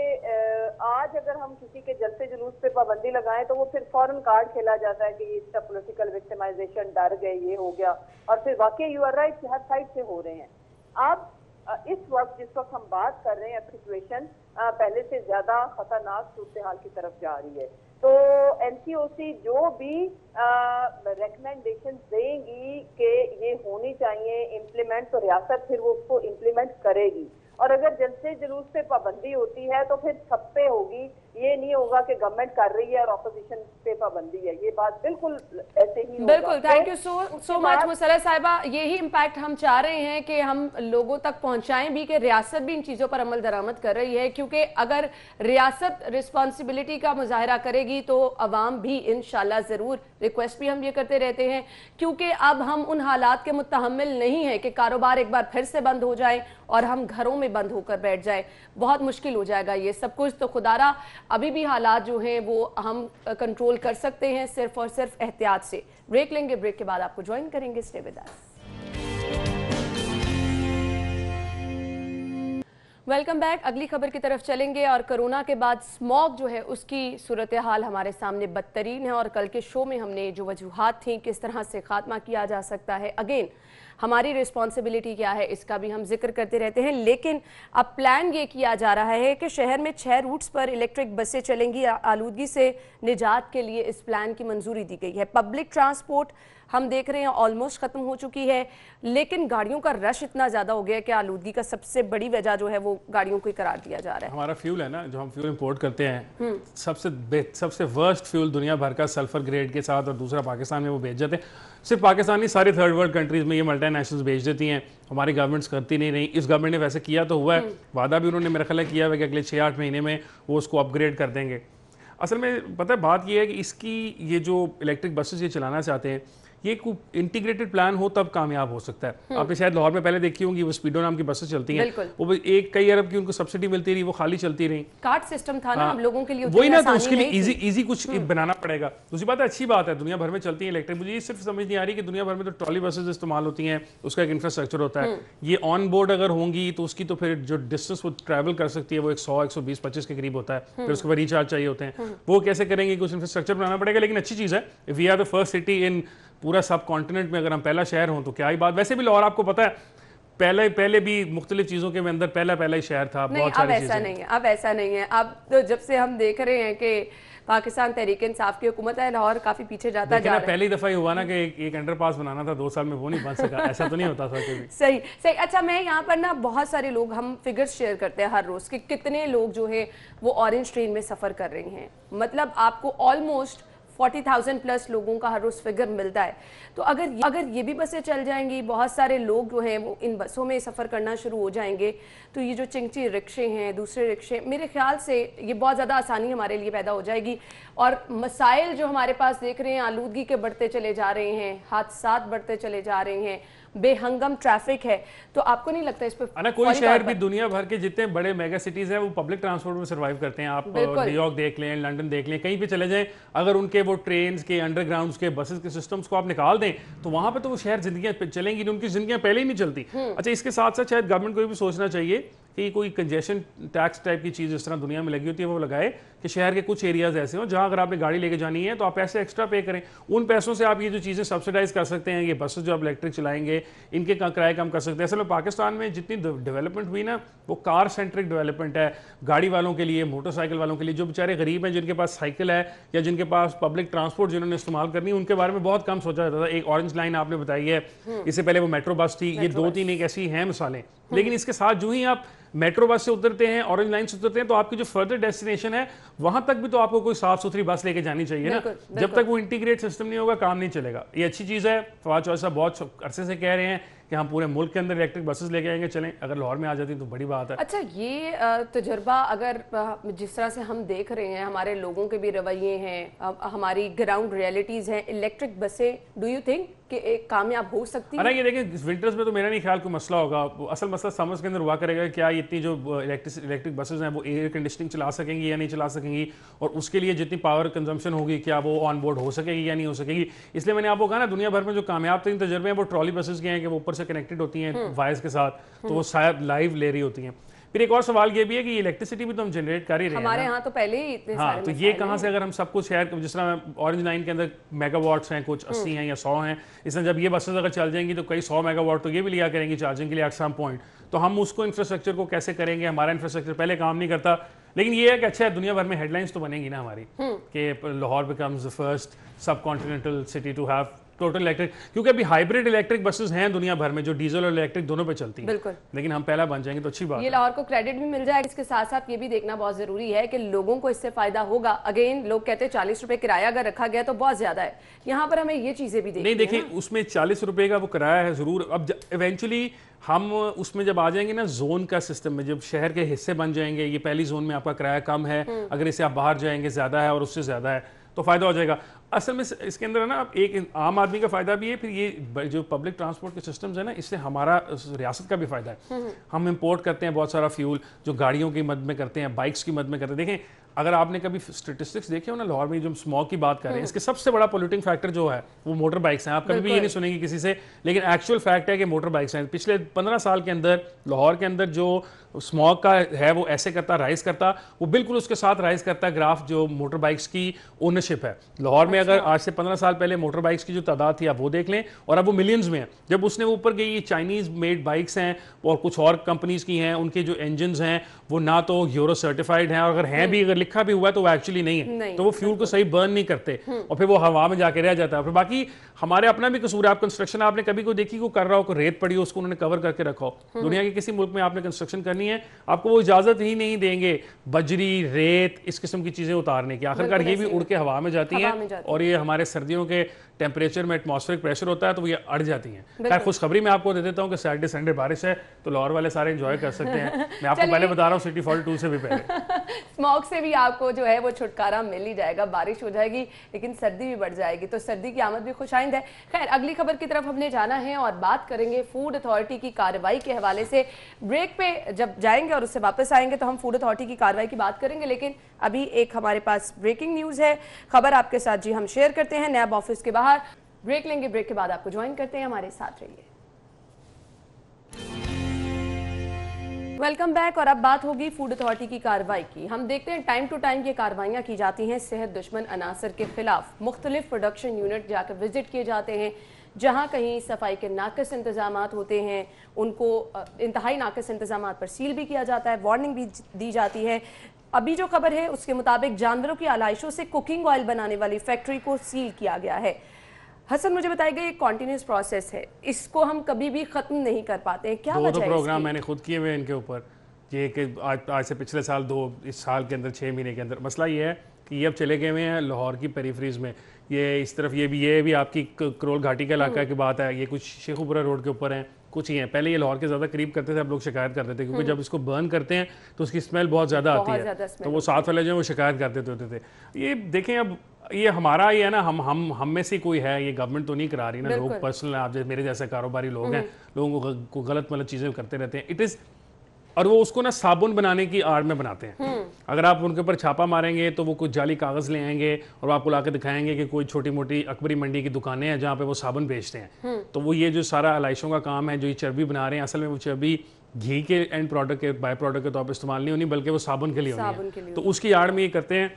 आज अगर हम किसी के जलसे जुलूस पे पाबंदी लगाएं तो वो फिर फौरन कार्ड खेला जाता है कि इसका पॉलिटिकल विक्टिमाइजेशन, डर गए, ये हो गया। और फिर वाकई यू आर राइट, हर साइड से हो रहे हैं। अब इस वक्त जिस वक्त हम बात कर रहे हैं, सिचुएशन पहले से ज्यादा खतरनाक सूरत हाल की तरफ जा रही है। तो एनसीओसी जो भी रिकमेंडेशन देंगी कि ये होनी चाहिए इम्प्लीमेंट, तो रियासत फिर वो उसको इम्प्लीमेंट करेगी। और अगर जलसे जुलूस पे पाबंदी होती है तो फिर सब पे होगी, ये नहीं होगा कि गवर्नमेंट कर रही है और ऑपोजिशन पे पाबंदी है। ये बात बिल्कुल ऐसे ही होगा। बिल्कुल, थैंक यू सो मच मुसर्रह साहिबा। यही इम्पैक्ट हम चाह रहे हैं कि हम लोगों तक पहुंचाएं भी कि रियासत भी इन चीज़ों पर अमल दरामद कर रही है, क्योंकि अगर रियासत रिस्पॉन्सिबिलिटी का मुजाहरा करेगी तो अवाम भी इंशाल्लाह ज़रूर, रिक्वेस्ट भी हम ये करते रहते हैं, क्योंकि अब हम उन हालात के मुतहम्मिल नहीं है कि कारोबार एक बार फिर से बंद हो जाए और हम घरों में बंद होकर बैठ जाए। बहुत मुश्किल हो जाएगा ये सब कुछ। तो खुदारा अभी भी हालात जो हैं वो हम कंट्रोल कर सकते हैं सिर्फ और सिर्फ एहतियात से। ब्रेक लेंगे, ब्रेक के बाद आपको ज्वाइन करेंगे। Stay with us. Welcome back. अगली खबर की तरफ चलेंगे और कोरोना के बाद स्मॉग जो है उसकी सूरत हाल हमारे सामने बदतरीन है, और कल के शो में हमने जो वजूहात थी किस तरह से खात्मा किया जा सकता है, अगेन हमारी रिस्पॉन्सिबिलिटी क्या है, इसका भी हम जिक्र करते रहते हैं। लेकिन अब प्लान ये किया जा रहा है कि शहर में 6 रूट्स पर इलेक्ट्रिक बसें चलेंगी। आलूदगी से निजात के लिए इस प्लान की मंजूरी दी गई है। पब्लिक ट्रांसपोर्ट हम देख रहे हैं ऑलमोस्ट खत्म हो चुकी है, लेकिन गाड़ियों का रश इतना ज्यादा हो गया है कि आलूदगी का सबसे बड़ी वजह जो है वो गाड़ियों को ही करार दिया जा रहा है। हमारा फ्यूल है ना, जो हम फ्यूल इंपोर्ट करते हैं, सबसे वर्स्ट फ्यूल दुनिया भर का सल्फर ग्रेड के साथ, और दूसरा पाकिस्तान में वो भेज जाते हैं। सिर्फ पाकिस्तान नहीं, सारी थर्ड वर्ल्ड कंट्रीज में ये मल्टीनेशनल्स भेज देती हैं, हमारी गवर्नमेंट्स करती नहीं रही। इस गवर्नमेंट ने वैसे किया तो हुआ है, वादा भी उन्होंने मेरा ख्याल है किया हुआ कि अगले 6-8 महीने में वो उसको अपग्रेड कर देंगे। असल में पता है बात ये है कि इसकी ये जो इलेक्ट्रिक बसेस ये चलाना चाहते हैं, ये इंटीग्रेटेड प्लान हो तब कामयाब हो सकता है। आपने शायद लाहौर में पहले देखी होंगी, वो स्पीडो नाम की बसेस चलती हैं, वो एक कई अरब की उनको सब्सिडी मिलती रही, वो खाली चलती रही। कार्ड सिस्टम था ना, हम लोगों के लिए वही ना, तो उसके लिए इजी कुछ बनाना पड़ेगा। दूसरी बात है, अच्छी बात है, दुनिया भर में चलती है इलेक्ट्रिक। मुझे ये सिर्फ समझ नहीं आ रही कि दुनिया भर में तो ट्रॉली बसेस इस्तेमाल होती हैं, उसका एक इंफ्रास्ट्रक्चर होता है। ये ऑन बोर्ड अगर होंगी तो उसकी तो फिर जो डिस्टेंस वो ट्रैवल कर सकती है वो 100, 120, 25 के करीब होता है, फिर उसके बाद रिचार्ज चाहिए होते हैं। वो कैसे करेंगे, कुछ इंफ्रास्ट्रक्चर बनाना पड़ेगा। लेकिन अच्छी चीज़ है, we are the first city in पूरा सब कॉन्टिनेंट में, अगर हम पहला शहर हों तो क्या ही बात। वैसे भी लाहौर आपको पता है पहले भी मुख्तलिफ चीज़ों के अंदर पहला ही शहर था। नहीं, अब ऐसा नहीं है, अब ऐसा नहीं है। अब तो जब से हम देख रहे हैं कि पाकिस्तान तहरीक इंसाफ की हुकूमत है, लाहौर काफी पीछे जाता जा रहा है। पहली दफा ही हुआ ना कि एक अंडरपास बनाना था, 2 साल में वो नहीं बन सका। ऐसा तो नहीं होता था कभी। सही। अच्छा, मैं यहाँ पर ना बहुत सारे लोग, हम फिगर्स शेयर करते हैं हर रोज कि कितने लोग जो है वो ऑरेंज ट्रेन में सफर कर रहे हैं। मतलब आपको ऑलमोस्ट 40,000 प्लस लोगों का हर रोज फिगर मिलता है। तो अगर ये भी बसें चल जाएंगी, बहुत सारे लोग जो हैं वो इन बसों में सफ़र करना शुरू हो जाएंगे, तो ये जो चिंगची रिक्शे हैं, दूसरे रिक्शे, मेरे ख्याल से ये बहुत ज़्यादा आसानी हमारे लिए पैदा हो जाएगी। और मसाइल जो हमारे पास देख रहे हैं, आलूदगी के बढ़ते चले जा रहे हैं, हादसात बढ़ते चले जा रहे हैं, बेहंगम ट्रैफिक है, तो आपको नहीं लगता इस पर कोई शहर भी दुनिया भर के जितने बड़े मेगा सिटीज हैं वो पब्लिक ट्रांसपोर्ट में सर्वाइव करते हैं। आप न्यूयॉर्क देख लें, लंदन देख लें, कहीं पे चले जाएं, अगर उनके वो ट्रेन के, अंडरग्राउंड के, बसेस के सिस्टम्स को आप निकाल दें तो वहां पे तो वो शहर जिंदगियां चलेंगी, उनकी जिंदगियां पहले ही नहीं चलती। अच्छा, इसके साथ साथ शायद गवर्नमेंट को ये भी सोचना चाहिए कि कोई कंजेशन टैक्स टाइप की चीज़ इस तरह दुनिया में लगी होती है वो लगाए कि शहर के कुछ एरियाज ऐसे हो जहां अगर आपने गाड़ी लेके जानी है तो आप पैसे एक्स्ट्रा पे करें। उन पैसों से आप ये जो चीज़ें सब्सिडाइज कर सकते हैं, ये बसेस जो आप इलेक्ट्रिक चलाएंगे इनके किराए कम कर सकते हैं। असल में पाकिस्तान में जितनी डेवलपमेंट हुई ना, वो कार सेंट्रिक डेवलपमेंट है, गाड़ी वालों के लिए, मोटरसाइकिल वालों के लिए। जो बेचारे गरीब हैं, जिनके पास साइकिल है या जिनके पास पब्लिक ट्रांसपोर्ट जिन्होंने इस्तेमाल करनी है, उनके बारे में बहुत कम सोचा जाता था। एक ऑरेंज लाइन आपने बताई है, इससे पहले वो मेट्रो बस थी, ये 2-3 एक ऐसी हैं मिसालें। लेकिन इसके साथ जो ही आप मेट्रो बस से उतरते हैं, ऑरेंज लाइन से उतरते हैं, तो आपकी जो फर्दर डेस्टिनेशन है वहां तक भी तो आपको कोई साफ सुथरी बस लेके जानी चाहिए ना। जब तक वो इंटीग्रेट सिस्टम नहीं होगा, काम नहीं चलेगा। ये अच्छी चीज़ है, फवाद चौधरी साहब बहुत अरसे से कह रहे हैं कि हम पूरे मुल्क के अंदर इलेक्ट्रिक बसेस लेके आएंगे, चलें। अगर लाहौर में आ जाती तो बड़ी बात है। अच्छा, ये तजुर्बा अगर जिस तरह से हम देख रहे हैं, हमारे लोगों के भी रवैये हैं, हमारी ग्राउंड रियलिटीज़ हैं, इलेक्ट्रिक बसें डू यू थिंक कि एक कामयाब हो सकती है? ये देखें, विंटर्स में तो मेरा नहीं ख्याल कोई मसला होगा। असल मसला समर्स के अंदर हुआ करेगा, क्या इतनी जो इलेक्ट्रिक बसेस हैं वो एयर कंडीशनिंग चला सकेंगी या नहीं चला सकेंगी, और उसके लिए जितनी पावर कंजम्पशन होगी क्या वो ऑन बोर्ड हो सकेगी या नहीं हो सकेगी। इसलिए मैंने आपको कहा ना, दुनिया भर में जो कामयाब तरीन तजर्बे हैं वो ट्रॉली बसेस के हैं कि वो ऊपर से कनेक्टेड होती हैं वायर्स के साथ, तो वो शायद लाइव ले रही होती हैं। फिर एक और सवाल ये भी है कि इलेक्ट्रिसिटी भी तो हम जनरेट कर ही रहे हैं हमारे यहाँ तो पहले ही इतने सारे तो ये कहाँ से, अगर हम सब कुछ शहर, जिस तरह ऑरेंज लाइन के अंदर मेगावाट्स हैं, कुछ 80 हैं या 100 हैं, इसमें जब ये बसेस अगर चल जाएंगी तो कई 100 मेगावाट तो ये भी लिया करेंगी चार्जिंग के लिए एट सम पॉइंट। तो हम उसको इंफ्रास्ट्रक्चर को कैसे करेंगे? हमारा इंफ्रास्ट्रक्चर पहले काम नहीं करता। लेकिन ये है कि अच्छा है, दुनिया भर में हेडलाइंस तो बनेगी ना हमारी कि Lahore becomes the first subcontinental city to have total electric, क्योंकि अभी हाइब्रिड इलेक्ट्रिक बसेस हैं दुनिया भर में जो डीजल और इलेक्ट्रिक दोनों पे चलती हैं। बिल्कुल। लेकिन हम पहला बन जाएंगे तो अच्छी बात है। ये लाहौर को क्रेडिट भी मिल जाएगा। इसके साथ साथ ये भी देखना बहुत जरूरी है कि लोगों को इससे फायदा होगा। अगेन, लोग कहते हैं 40 रुपए किराया अगर रखा गया तो बहुत ज्यादा है। यहाँ पर हमें ये चीजें भी देखनी है। नहीं, देखिए, उसमें 40 रुपए का वो किराया है जरूर। अब इवेंचुअली हम उसमें जब आ जाएंगे ना जोन का सिस्टम में, जब शहर के हिस्से बन जाएंगे, ये पहली जोन में आपका किराया कम है, अगर इसे आप बाहर जाएंगे ज्यादा है और उससे ज्यादा है तो फायदा हो जाएगा। असल में इसके अंदर है ना, एक आम आदमी का फायदा भी है, फिर ये जो पब्लिक ट्रांसपोर्ट के सिस्टम्स है ना, इससे हमारा रियासत का भी फायदा है। हम इंपोर्ट करते हैं बहुत सारा फ्यूल जो गाड़ियों की मद में करते हैं, बाइक्स की मद में करते हैं। देखें, अगर आपने कभी स्टेटिस्टिक्स देखे हो ना, लाहौर में जो स्मॉग की बात कर रहे हैं, इसके सबसे बड़ा पोल्यूटिंग फैक्टर जो है वो मोटर बाइक्स हैं। आप कभी भी ये नहीं सुनेंगे किसी से, लेकिन एक्चुअल फैक्ट है कि मोटर बाइक्स हैं। पिछले 15 साल के अंदर लाहौर के अंदर जो स्मॉग का है वो ऐसे करता राइज करता, वो बिल्कुल उसके साथ राइज करता है ग्राफ जो मोटर बाइक्स की ओनरशिप है लाहौर में। अगर आज से 15 साल पहले मोटर बाइक्स की जो तादाद थी आप वो देख लें, और अब वो मिलियंस में है। जब उसने ऊपर गई, चाइनीज मेड बाइक्स हैं और कुछ और कंपनीज की हैं, उनके जो इंजन्स हैं वो ना तो यूरो सर्टिफाइड हैं, और अगर हैं भी, अगर लिखा भी हुआ है तो वो एक्चुअली नहीं है, तो वो फ्यूल को सही बर्न नहीं करते और फिर वो हवा में जाके रह जाता है। फिर बाकी हमारे अपना भी कसूर है। आप कंस्ट्रक्शन आपने कभी को देखी को कर रहा हो, को रेत पड़ी हो, उसको उन्होंने कवर करके रखा हो। दुनिया के किसी मुल्क में आपने कंस्ट्रक्शन करनी है, आपको वो इजाजत ही नहीं देंगे बजरी, रेत, इस किस्म की चीजें उतारने की। आखिरकार ये भी उड़ के हवा में जाती हैं और ये हमारे सर्दियों के टेम्परेचर में एटमॉस्फेरिक प्रेशर होता है तो ये अड़ जाती हैं। खैर खुशखबरी मैं आपको दे देता हूँ कि सैटरडे संडे बारिश है तो लाहौर वाले सारे एंजॉय कर सकते हैं। मैं आपको पहले बता रहा हूँ सिटी 42 से भी पहले स्मॉग से भी आपको जो है वो छुटकारा मिल ही जाएगा। बारिश हो जाएगी लेकिन सर्दी भी बढ़ जाएगी, तो सर्दी की आमद भी खुशाइंद है। खैर अगली खबर की तरफ हमने जाना है और बात करेंगे फूड अथॉरिटी की कार्रवाई के हवाले से। ब्रेक पे जब जाएंगे और उससे वापस आएंगे तो हम फूड अथॉरिटी की कार्रवाई की बात करेंगे, लेकिन अभी एक हमारे पास ब्रेकिंग न्यूज है, खबर आपके साथ जी हम शेयर करते हैं। नैब ऑफिस के बाहर ब्रेक लेंगे, ब्रेक के बाद आपको ज्वाइन करते हैं, हमारे साथ रहिए। Welcome back. और अब बात होगी फूड अथॉरिटी की कार्रवाई की। हम देखते हैं टाइम टू टाइम ये कार्रवाइयाँ की जाती हैं सेहत दुश्मन अनासर के खिलाफ। मुख्तलिफ प्रोडक्शन यूनिट जाकर विजिट किए जाते हैं, जहाँ कहीं सफाई के नाकिस इंतजाम होते हैं उनको इंतहाई नाकिस इंतजाम पर सील भी किया जाता है, वार्निंग भी दी जाती है। अभी जो खबर है उसके मुताबिक जानवरों की आलाइशों से कुकिंग ऑयल बनाने वाली फैक्ट्री को सील किया गया है। हसन मुझे बताइएगा ये कॉन्टिन्यूस प्रोसेस है, इसको हम कभी भी खत्म नहीं कर पाते हैं, क्या वजह है? प्रोग्राम मैंने खुद किए हुए इनके ऊपर, ये कि आज से पिछले साल 2 इस साल के अंदर 6 महीने के अंदर। मसला ये है कि ये अब चले गए हुए हैं लाहौर की पेरीफ्रीज में, ये इस तरफ ये भी आपकी करोल घाटी का इलाका की बात है, ये कुछ शेखुपुरा रोड के ऊपर हैं, कुछ ही हैं। पहले ये लाहौर के ज़्यादा करीब करते थे, अब लोग शिकायत करते थे क्योंकि जब इसको बर्न करते हैं तो उसकी स्मेल बहुत ज़्यादा आती है, तो वो साथ वाले जो है वो शिकायत करते होते थे। ये देखें अब ये हमारा ये है ना, हम में से कोई है, ये गवर्नमेंट तो नहीं करा रही ना, लोग पर्सनल आप जैसे मेरे जैसे कारोबारी लोग हैं, लोगों को गलत मतलब चीज़ें करते रहते हैं। इट इज़ और वो उसको ना साबुन बनाने की आड़ में बनाते हैं। अगर आप उनके ऊपर छापा मारेंगे तो वो कुछ जाली कागज़ ले आएंगे और आपको ला के दिखाएंगे कि कोई छोटी मोटी अकबरी मंडी की दुकानें हैं जहाँ पे वो साबुन बेचते हैं। तो वो ये जो सारा अलाइशों का काम है, जो ये चर्बी बना रहे हैं, असल में वो चर्बी घी के एंड प्रोडक्ट के बाय प्रोडक्ट के तौर पर इस्तेमाल नहीं होनी, बल्कि वो साबुन के लिए होनी है। तो उसकी आड़ में ये करते हैं,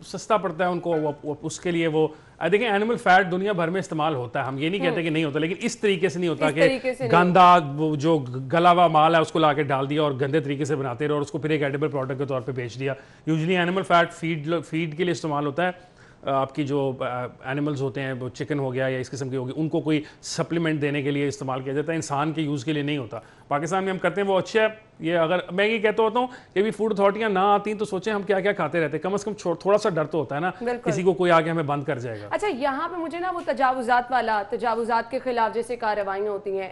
सस्ता पड़ता है उनको, वो उसके लिए वो देखें एनिमल फैट दुनिया भर में इस्तेमाल होता है, हम ये नहीं कहते कि नहीं होता, लेकिन इस तरीके से नहीं होता कि गंदा जो गला हुआ माल है उसको लाके डाल दिया और गंदे तरीके से बनाते रहे और उसको फिर एक एडिबल प्रोडक्ट के तौर पे बेच दिया। यूजुअली एनिमल फैट फीड के लिए इस्तेमाल होता है। आपकी जो एनिमल्स होते हैं, वो चिकन हो गया या इस किस्म की होगी, उनको कोई सप्लीमेंट देने के लिए इस्तेमाल किया जाता है, इंसान के यूज़ के लिए नहीं होता। पाकिस्तान में हम करते हैं वो अच्छा है। ये अगर मैं ये कहता होता हूँ कि भी फूड अथॉरिटियाँ ना आती तो सोचें हम क्या क्या खाते रहते, कम से कम थोड़ा सा डर तो होता है ना, किसी को कोई आगे हमें बंद कर जाएगा। अच्छा, यहाँ पे मुझे ना वो तजावुजात के खिलाफ जैसे कार्रवाइयाँ होती हैं,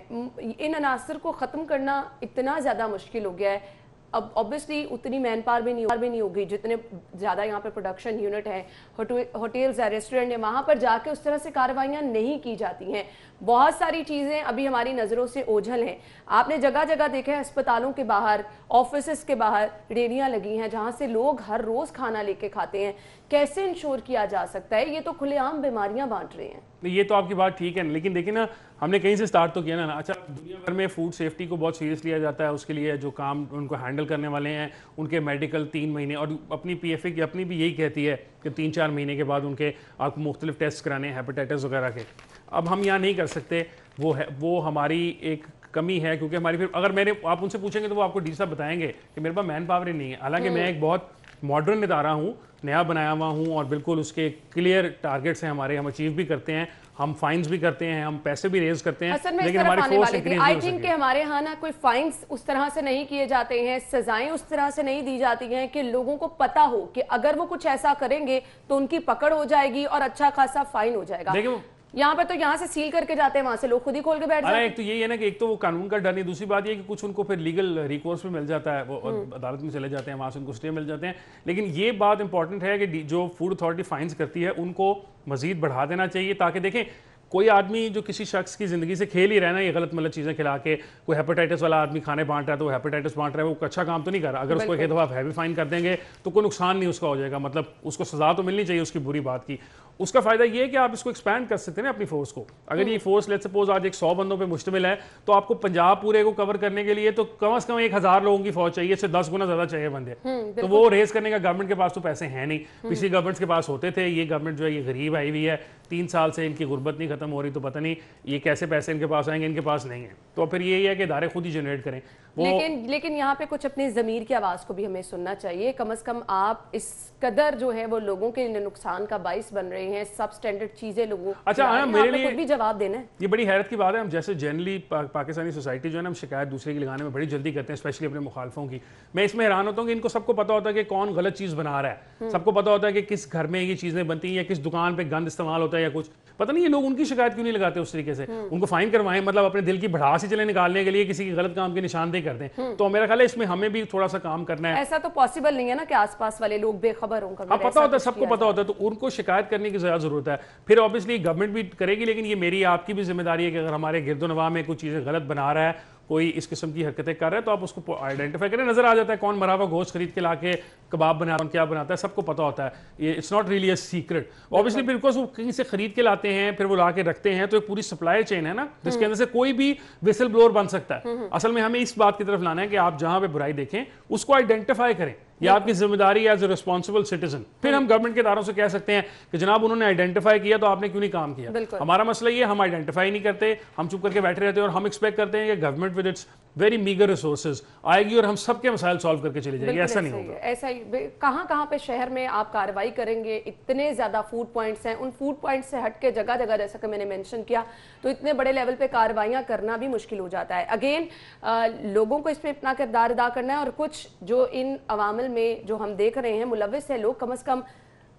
इन अनासर को ख़त्म करना इतना ज़्यादा मुश्किल हो गया है। अब ऑब्वियसली उतनी मैन पावर भी नहीं होगी, जितने ज़्यादा यहाँ पे प्रोडक्शन यूनिट हैं, होटल्स है, रेस्टोरेंट है, वहाँ पर जाके उस तरह से कार्रवाइयाँ नहीं की जाती हैं। बहुत सारी चीज़ें अभी हमारी नज़रों से ओझल हैं। आपने जगह जगह देखा है, अस्पतालों के बाहर, ऑफिस के बाहर रेहड़ियाँ लगी हैं जहाँ से लोग हर रोज़ खाना लेके खाते हैं। कैसे इंश्योर किया जा सकता है? ये तो खुलेआम बीमारियाँ बांट रहे हैं। ये तो आपकी बात ठीक है, लेकिन देखिए ना, हमने कहीं से स्टार्ट तो किया ना। अच्छा, दुनिया भर में फूड सेफ्टी को बहुत सीरियस लिया जाता है, उसके लिए जो काम उनको हैंडल करने वाले हैं उनके मेडिकल 3 महीने, और अपनी PFA की अपनी भी यही कहती है कि 3-4 महीने के बाद उनके आपको मुख्तलिफ टेस्ट कराने हैं हेपेटाइटिस वगैरह के। अब हम यहाँ नहीं कर सकते, वो हमारी एक कमी है, क्योंकि हमारी फिर अगर आप उनसे पूछेंगे तो वो आपको डी साहब बताएंगे कि मेरे पास मैन पावर ही नहीं है। हालांकि मैं एक बहुत मॉडर्न इदारा हूँ, नया बनाया हुआ हूँ, और बिल्कुल उसके क्लियर टारगेट्स हैं हमारे, हम अचीव भी करते हैं, हम फाइन्स भी करते हैं, हम पैसे भी रेज करते हैं, लेकिन हमारी फोर्स इंक्रीज नहीं हो सकी। आई थिंक कि हमारे यहाँ ना कोई फाइन्स उस तरह से नहीं किए जाते हैं, सजाएं उस तरह से नहीं दी जाती हैं कि लोगों को पता हो कि अगर वो कुछ ऐसा करेंगे तो उनकी पकड़ हो जाएगी और अच्छा खासा फाइन हो जाएगा। यहाँ पर तो यहाँ से सील करके जाते हैं, वहां से लोग खुद ही खोल के बैठ जाते हैं। एक तो यही है ना कि एक तो वो कानून का डर नहीं, दूसरी बात ये कि कुछ उनको फिर लीगल रिकोर्स भी मिल जाता है, वो अदालत में चले जाते हैं, वहां से उनको स्टे मिल जाते हैं। लेकिन ये बात इंपॉर्टेंट है कि जो फूड अथॉरिटी फाइन्स करती है उनको मजीद बढ़ा देना चाहिए, ताकि देखें कोई आदमी जो किसी शख्स की ज़िंदगी से खेल ही रहा है ना, ये गलत मतलब चीज़ें खिला के, कोई हेपेटाइटिस वाला आदमी खाने बांट रहा है तो वो हेपेटाइटिस बांट रहा है, वो अच्छा काम तो नहीं कर रहा। अगर उसको एक दफ़ा हैवी फाइन कर देंगे तो कोई नुकसान नहीं उसका हो जाएगा, मतलब उसको सज़ा तो मिलनी चाहिए उसकी बुरी बात की। उसका फायदा ये है कि आप इसको एक्सपैंड कर सकते हैं ना अपनी फोर्स को। अगर ये फोर्स लेट्स सपोज आज 100 बंदों पे मुश्तमिल है, तो आपको पंजाब पूरे को कवर करने के लिए तो कम से कम 1000 लोगों की फौज चाहिए, इससे 10 गुना ज्यादा चाहिए बंदे। तो वो रेस करने का गवर्नमेंट के पास तो पैसे हैं नहीं, पिछली गवर्नमेंट के पास होते थे। ये गवर्नमेंट जो है ये गरीब आई हुई है, 3 साल से इनकी गुर्बत नहीं खत्म हो रही, तो पता नहीं ये कैसे पैसे इनके पास आएंगे, इनके पास नहीं है। तो फिर यही है कि इदारे खुद ही जनरेट करें। लेकिन यहाँ पे कुछ अपनी ज़मीर की आवाज़ को भी हमें सुनना चाहिए। कम से कम आप इस कदर जो है वो लोगों के नुकसान का बाइस बन रहे हैं, सब स्टैंडर्ड चीज़ें लोगों अच्छा मेरे लिए खुद भी जवाब देना है। ये बड़ी हैरत की बात है। हम जैसे जनरली पाकिस्तानी सोसाइटी जो है ना, हम शिकायत दूसरे की लगाने में बड़ी जल्दी करते हैं, स्पेशली अपने मुखालफों की। मैं इसमें हैरान होता हूँ कि इनको सबको पता होता है कि कौन गलत चीज़ बना रहा है, सबको पता होता है कि किस घर में ये चीज़ें बनती हैं या किस दुकान पे गंद इस्तेमाल होता है या कुछ, पता नहीं ये लोग उनकी शिकायत क्यों नहीं लगाते उस तरीके से। उनको फाइन करवाएं, मतलब अपने दिल की भड़ास ही चले निकालने के लिए किसी की गलत काम की निशानदेही करते हैं। तो मेरा ख्याल है इसमें हमें भी थोड़ा सा काम करना है। ऐसा तो पॉसिबल नहीं है ना कि आसपास वाले लोग बेखबर हों। हाँ, पता होता है, सबको पता होता है, तो उनको शिकायत करने की ज़्यादा जरूरत है। फिर ऑब्वियसली गवर्नमेंट भी करेगी, लेकिन ये मेरी आपकी भी जिम्मेदारी है कि अगर हमारे गिरदोनवा में कुछ चीज़ें गलत बना रहा है, कोई इस किस्म की हरकतें कर रहा है, तो आप उसको आइडेंटिफाई करें। नजर आ जाता है कौन मरा हुआ गोश्त खरीद के लाके कबाब बनाता है, क्या बनाता है, सबको पता होता है। ये it's not really a secret. Obviously because वो कहीं से खरीद के लाते हैं, फिर वो ला के रखते हैं, तो एक पूरी सप्लाई चेन है ना, जिसके अंदर से कोई भी विसल ब्लोअर बन सकता है। असल में हमें इस बात की तरफ लाना है कि आप जहां पे बुराई देखें उसको आइडेंटिफाई करें, ये आपकी जिम्मेदारी एज ए रिस्पॉन्सिबल सिटीजन। फिर हम गवर्नमेंट के इदारों से कह सकते हैं कि जनाब उन्होंने आइडेंटिफाई किया तो आपने क्यों नहीं काम किया। हमारा मसला ये, हम आइडेंटिफाई नहीं करते, हम चुप करके बैठे रहते हैं और हम एक्सपेक्ट करते हैं कि government with its very meagre resources आएगी और हम सबके मसाइल सॉल्व करके चले जाएंगे। ऐसा नहीं होगा। ऐसा ही कहाँ पे शहर में आप कार्रवाई करेंगे? इतने ज्यादा फूड पॉइंट्स हैं, उन फूड पॉइंट से हट के जगह जगह, जैसा कि मैंने मेंशन किया, तो इतने बड़े लेवल पे कार्रवाइयां करना भी मुश्किल हो जाता है। अगेन लोगों को इसमें अपना किरदार अदा करना है, और कुछ जो इन अवामिल में जो हम देख रहे हैं मुलव्विस है लोग, कम से कम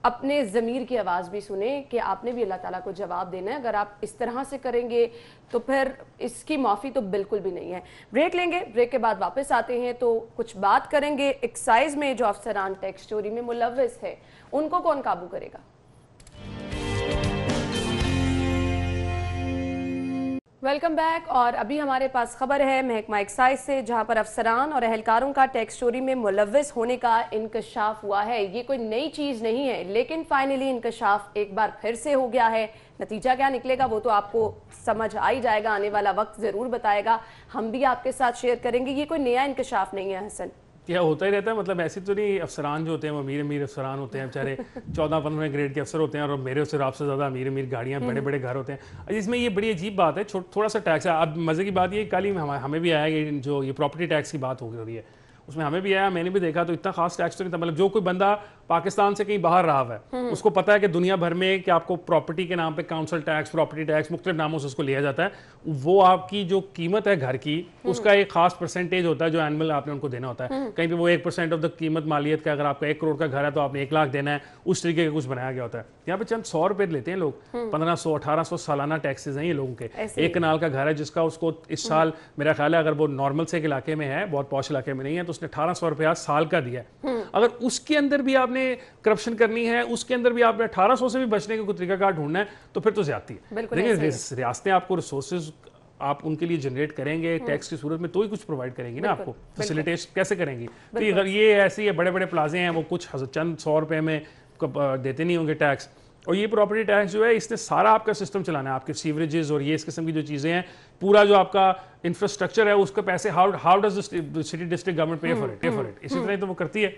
अपने ज़मीर की आवाज़ भी सुने कि आपने भी अल्लाह ताला को जवाब देना है। अगर आप इस तरह से करेंगे तो फिर इसकी माफ़ी तो बिल्कुल भी नहीं है। ब्रेक लेंगे, ब्रेक के बाद वापस आते हैं तो कुछ बात करेंगे एक्साइज में जो अफसरान टैक्स चोरी में मुलव्विस है उनको कौन काबू करेगा। Welcome back. और अभी हमारे पास खबर है महकमा एक्साइज से, जहां पर अफसरान और एहलकारों का टैक्स चोरी में मुलव्विस होने का इंकशाफ हुआ है। ये कोई नई चीज़ नहीं है, लेकिन फाइनली इंकशाफ एक बार फिर से हो गया है। नतीजा क्या निकलेगा वो तो आपको समझ आ ही जाएगा, आने वाला वक्त ज़रूर बताएगा, हम भी आपके साथ शेयर करेंगे। ये कोई नया इंकशाफ नहीं है हसन, क्या होता ही रहता है। मतलब ऐसे तो नहीं, अफसरान जो होते हैं वो अमीर अमीर अफसरान होते हैं, बेचारे 14-15 ग्रेड के अफसर होते हैं, और मेरे से आपसे ज़्यादा अमीर अमीर गाड़ियाँ, बड़े बड़े घर होते हैं। इसमें ये बड़ी अजीब बात है, थोड़ा सा टैक्स है। अब मज़े की बात ये, कल ही हमें भी आया कि जो ये प्रॉपर्टी टैक्स की बात हो रही है, उसमें हमें भी आया, मैंने भी देखा, तो इतना खास टैक्स तो नहीं था। मतलब जो कोई बंदा पाकिस्तान से कहीं बाहर रहा हुआ है उसको पता है कि दुनिया भर में कि आपको प्रॉपर्टी के नाम पे काउंसिल टैक्स, प्रॉपर्टी टैक्स मुख्तलिफ नामों से उसको लिया जाता है। वो आपकी जो कीमत है घर की, उसका एक खास परसेंटेज होता है जो एनुअल आपने उनको देना होता है। कहीं पे वो 1% ऑफ द कीमत मालियत का, अगर आपका 1 करोड़ का घर है तो आपने 1 लाख देना है, उस तरीके का कुछ बनाया गया होता है। यहाँ पे चंद 100 रुपए लेते हैं लोग, 1500-1800 सालाना टैक्सेस हैं ये लोगों के। एक कनाल का घर है जिसका उसको इस साल मेरा ख्याल है, अगर वो नॉर्मल से एक इलाके में है, बहुत पॉश इलाके में नहीं है, तो उसने 1800 रुपया साल का दिया है। अगर उसके अंदर भी आपने करप्शन करनी है, उसके अंदर भी आपने 1800 से भी बचने का कोई तरीकाकार ढूंढना है, तो फिर तो ज्यादती है। लेकिन रियासतें आपको रिसोर्सेज आप उनके लिए जनरेट करेंगे टैक्स की सूरत में, तो ही कुछ प्रोवाइड करेंगी ना आपको, फैसिलिटेट कैसे करेंगी। तो अगर ये ऐसे ही बड़े बड़े प्लाजे हैं, वो कुछ चंद 100 रुपए में देते नहीं होंगे टैक्स, और ये प्रॉपर्टी टैक्स जो है इसने सारा आपका सिस्टम चलाना है, आपके सीवरेजेस और ये इस किस्म की जो चीज़ें हैं, पूरा जो आपका इंफ्रास्ट्रक्चर है उसके पैसे how does the city district government पे फॉर इट, इसी तरह तो वो करती है।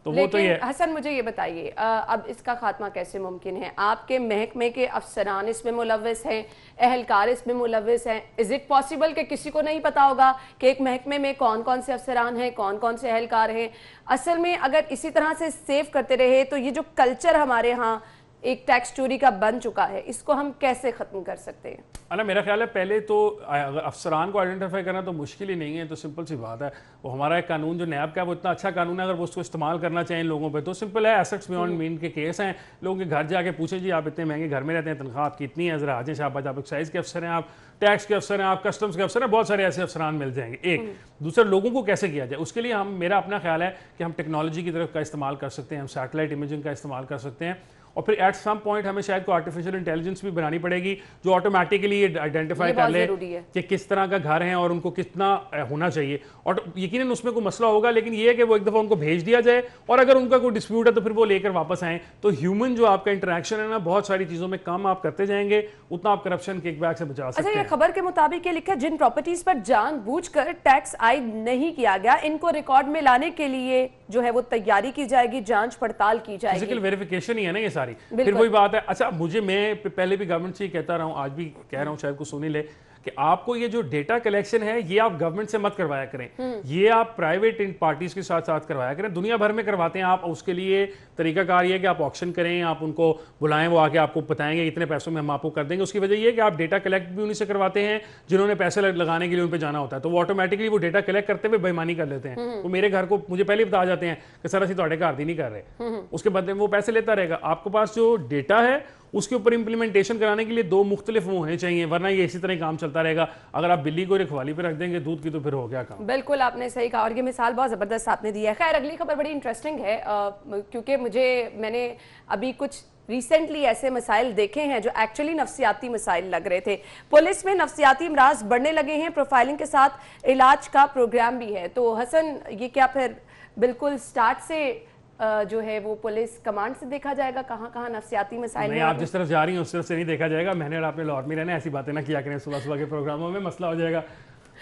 तो वो तो ये हसन, मुझे ये बताइए अब इसका खात्मा कैसे मुमकिन है? आपके महकमे के अफसरान इसमें मुलव्विस हैं, एहलकार इसमें मुलव्विस हैं। इज इट पॉसिबल कि किसी को नहीं पता होगा कि एक महकमे में कौन कौन से अफसरान हैं, कौन कौन से एहलकार हैं? असल में अगर इसी तरह से सेव करते रहे तो ये जो कल्चर हमारे यहाँ एक टैक्स चोरी का बन चुका है, इसको हम कैसे खत्म कर सकते हैं? अना मेरा ख्याल है पहले तो अगर अफसरान को आइडेंटिफाई करना तो मुश्किल ही नहीं है, तो सिंपल सी बात है, वो हमारा एक कानून जो नैब का है वो इतना अच्छा कानून है, अगर वो उसको इस्तेमाल करना चाहें लोगों पे तो सिंपल है। एसेट्स बियॉन्ड मीन के केस हैं, लोगों के घर जाके पूछे जी आप इतने महंगे घर में रहते हैं, तनख्वाह आपकी इतनी है, जरा आ जाए शाबाश, आप एक्साइज के अफसर हैं, आप टैक्स के अफसर हैं, आप कस्टम्स के अफसर हैं, बहुत सारे ऐसे अफसरान मिल जाएंगे। एक दूसरा, लोगों को कैसे किया जाए उसके लिए मेरा अपना ख्याल है कि हम टेक्नोलॉजी की तरफ का इस्तेमाल कर सकते हैं, हम सैटेलाइट इमेजिंग का इस्तेमाल कर सकते हैं, और फिर एट सम पॉइंट हमें शायद को आर्टिफिशियल इंटेलिजेंस भी बनानी पड़ेगी जो ऑटोमेटिकली आइडेंटिफाई कर ले कि किस तरह का घर है और उनको कितना होना चाहिए। और यकीनन उसमें कोई मसला होगा, लेकिन ये है कि वो एक दफ़ा उनको भेज दिया जाए और अगर उनका कोई डिस्प्यूट है तो फिर वो लेकर वापस आए। तो ह्यूमन जो आपका इंटरेक्शन है ना, बहुत सारी चीज़ों में कम आप करते जाएंगे, उतना आप करप्शन किकबैक से बचा सकते हैं। अच्छा, ये खबर के मुताबिक ये लिखा है जिन प्रॉपर्टीज पर जानबूझकर टैक्स आयद नहीं किया गया, इनको रिकॉर्ड में लाने के लिए जो है वो तैयारी की जाएगी, जांच पड़ताल की जाएगी। फिजिकल वेरिफिकेशन ही है ना ये सारी। फिर वही बात है। अच्छा, मैं पहले भी गवर्नमेंट से कहता रहा हूँ, आज भी कह रहा हूँ, शायद कुछ सुन ही ले, कि आपको ये जो डेटा कलेक्शन है ये आप गवर्नमेंट से मत करवाया करें, ये आप प्राइवेट पार्टीज के साथ साथ करवाया करें। दुनिया भर में करवाते हैं आप, उसके लिए तरीकाकार ये है कि आप ऑक्शन करें, आप उनको बुलाएं, वो आके आपको बताएंगे इतने पैसों में हम आपको कर देंगे। उसकी वजह ये है कि आप डेटा कलेक्ट भी उन्हीं से करवाते हैं जिन्होंने पैसे लगाने के लिए उन पर जाना होता है, तो वो ऑटोमेटिकली वो डेटा कलेक्ट करते हुए बेईमानी कर लेते हैं। वो मेरे घर को मुझे पहले बता जाते हैं कि सर असि ਤੁਹਾਡੇ घर दी नहीं कर रहे, उसके बदले में वो पैसे लेता रहेगा। आपके पास जो डेटा है उसके ऊपर इंप्लीमेंटेशन कराने के लिए दो मुख्तलिफ वो होने चाहिए, वरना ये इसी तरह काम चलता रहेगा। अगर आप बिल्ली को रखवाली पे रख देंगे दूध की तो फिर हो गया काम। बिल्कुल आपने सही कहा और ये मिसाल बहुत ज़बरदस्त आपने दी है। खैर, अगली खबर बड़ी इंटरेस्टिंग है क्योंकि मैंने अभी कुछ रिसेंटली ऐसे मसाइल देखे हैं जो एक्चुअली नफ्सियाती मसाइल लग रहे थे। पुलिस में नफ्सियाती अमराज बढ़ने लगे हैं, प्रोफाइलिंग के साथ इलाज का प्रोग्राम भी है। तो हसन, ये क्या फिर बिल्कुल स्टार्ट से जो है वो पुलिस कमांड से देखा जाएगा कहाँ कहाँ नफ्सियाती मसाइल नहीं, आप जिस तरफ जा रही हैं उस तरफ से नहीं देखा जाएगा। मैंने और आपने लाहौर में रहना, ऐसी बातें ना किया करें सुबह सुबह के प्रोग्रामों में, मसला हो जाएगा।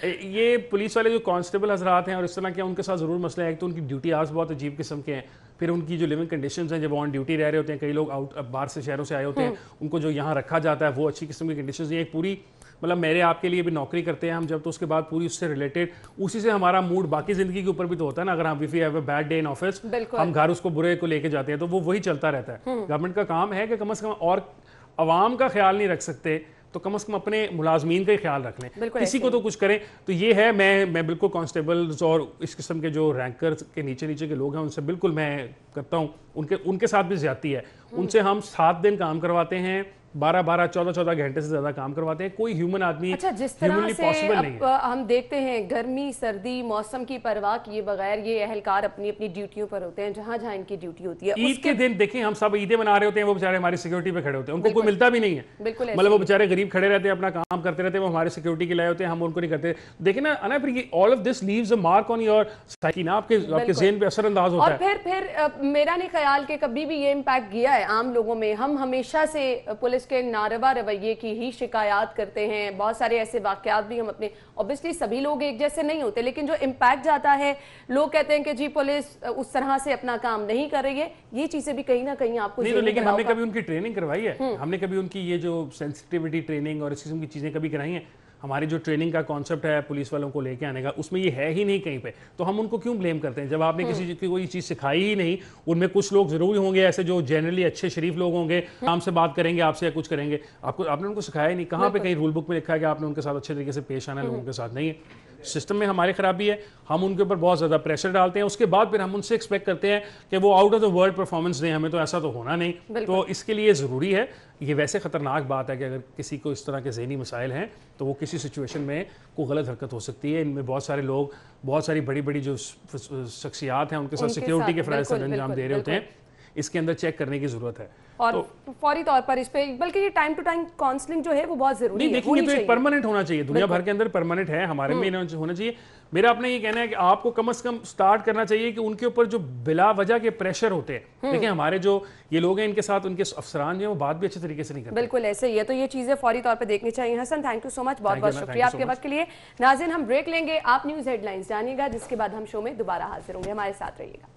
ये पुलिस वाले जो कांस्टेबल हजरात हैं और इस तरह के, उनके साथ ज़रूर मसला है। एक तो उनकी ड्यूटी आवर्स बहुत अजीब किस्म के हैं, फिर उनकी जो लिविंग कंडीशंस हैं, जब ऑन ड्यूटी रह रहे होते हैं, कई लोग आउट बाहर से शहरों से आए होते हैं, उनको जो यहाँ रखा जाता है वो अच्छी किस्म की कंडीशंस नहीं है। एक पूरी मतलब मेरे आपके लिए भी नौकरी करते हैं हम जब, तो उसके बाद पूरी उससे रिलेटेड उसी से हमारा मूड बाकी जिंदगी के ऊपर भी तो होता है ना। अगर हम if we have a bad day in office, हम घर उसको बुरे को लेके जाते हैं, तो वो वही चलता रहता है। गवर्नमेंट का काम है कि कम से कम, और अवाम का ख्याल नहीं रख सकते तो कम से कम अपने मुलाजमीन का ही ख्याल रख लें, किसी को तो कुछ करें। तो ये है, मैं बिल्कुल कांस्टेबल्स और इस किस्म के जो रैंकर्स के नीचे के लोग हैं उनसे बिल्कुल मैं करता हूँ, उनके साथ भी ज्यादती है। उनसे हम 7 दिन काम करवाते हैं, 12-12, 14-14 घंटे से ज्यादा काम करवाते हैं। कोई ह्यूमन आदमी अच्छा, जिस तरह से अब हम देखते हैं गर्मी सर्दी मौसम की परवाह किए बगैर ये अहलकार अपनी अपनी ड्यूटियों पर होते हैं, जहां जहां इनकी ड्यूटी होती है। ईद के दिन देखें, हम सब ईदें मना रहे होते हैं, वो बेचारे हमारी सिक्योरिटी पे खड़े होते हैं, उनको कोई मिलता भी नहीं है। मतलब वो बेचारे गरीब खड़े रहते हैं, अपना काम करते रहते हैं, वो हमारे सिक्योरिटी के लाए होते हैं, हम उनको नहीं करते। देखें ना अना, फिर all of this leaves a mark on your psyche ना, आपके ज़हन पे असरअंदाज होता है। और फिर मेरा नहीं ख्याल कि कभी भी ये इम्पैक्ट गया है आम लोगों में। हम हमेशा से पुलिस के नारवा रवैये की ही शिकायत करते हैं। बहुत सारे ऐसे वाकयात भी हम अपने, ऑब्वियसली सभी लोग एक जैसे नहीं होते, लेकिन जो इम्पैक्ट जाता है, लोग कहते हैं कि जी पुलिस उस तरह से अपना काम नहीं कर रही है। ये चीजें भी कहीं ना कहीं आपको नहीं, तो लेकिन हमने कभी उनकी ट्रेनिंग करवाई है, हमने कभी उनकी ये जो सेंसिटिविटी ट्रेनिंग और इस किस्म की चीजें कभी कराई हैं। हमारी जो ट्रेनिंग का कॉन्सेप्ट है पुलिस वालों को लेके आने का, उसमें ये है ही नहीं कहीं पे, तो हम उनको क्यों ब्लेम करते हैं जब आपने किसी की कोई चीज़ सिखाई ही नहीं। उनमें कुछ लोग जरूर होंगे ऐसे जो जनरली अच्छे शरीफ लोग होंगे, काम से बात करेंगे आपसे या कुछ करेंगे, आपने उनको सिखाया ही नहीं। कहाँ पे कहीं रूल बुक में लिखा है कि आपने उनके साथ अच्छे तरीके से पेश आना है, लोगों के साथ नहीं है। सिस्टम में हमारी खराबी है, हम उनके ऊपर बहुत ज़्यादा प्रेशर डालते हैं, उसके बाद फिर हम उनसे एक्सपेक्ट करते हैं कि वो out of the world performance दें, हमें तो ऐसा तो होना नहीं। तो इसके लिए ज़रूरी है, ये वैसे ख़तरनाक बात है कि अगर किसी को इस तरह के ज़हनी मसाइल हैं तो वो किसी सिचुएशन में कोई गलत हरकत हो सकती है। इनमें बहुत सारे लोग, बहुत सारी बड़ी बड़ी जो शख्सियात हैं उनके साथ सिक्योरिटी के फ़राइज़ अंजाम दे रहे होते हैं, इसके अंदर चेक करने की ज़रूरत है। और तो फौरी तौर पर इस पे, बल्कि ये टाइम टू टाइम काउंसलिंग जो है वो बहुत जरूरी है। देखिए तो एक परमानेंट होना चाहिए, दुनिया भर के अंदर परमानेंट है, हमारे में होना चाहिए। मेरा अपना ये कहना है कि आपको कम से कम स्टार्ट करना चाहिए कि उनके ऊपर जो बिला वजह के प्रेशर होते हैं, देखिए हमारे जो ये लोग हैं इनके साथ उनके अफसरान जो वो बात भी अच्छे तरीके से नहीं करते। बिल्कुल ऐसे ही है, तो ये चीजें फौरी तौर पर देखनी चाहिए। Hasan, thank you so much, बहुत बहुत शुक्रिया आपके वक्त के लिए। नाज़रीन, हम ब्रेक लेंगे, आप न्यूज हेडलाइंस जानिएगा, जिसके बाद हम शो में दोबारा हाजिर होंगे। हमारे साथ रहिएगा।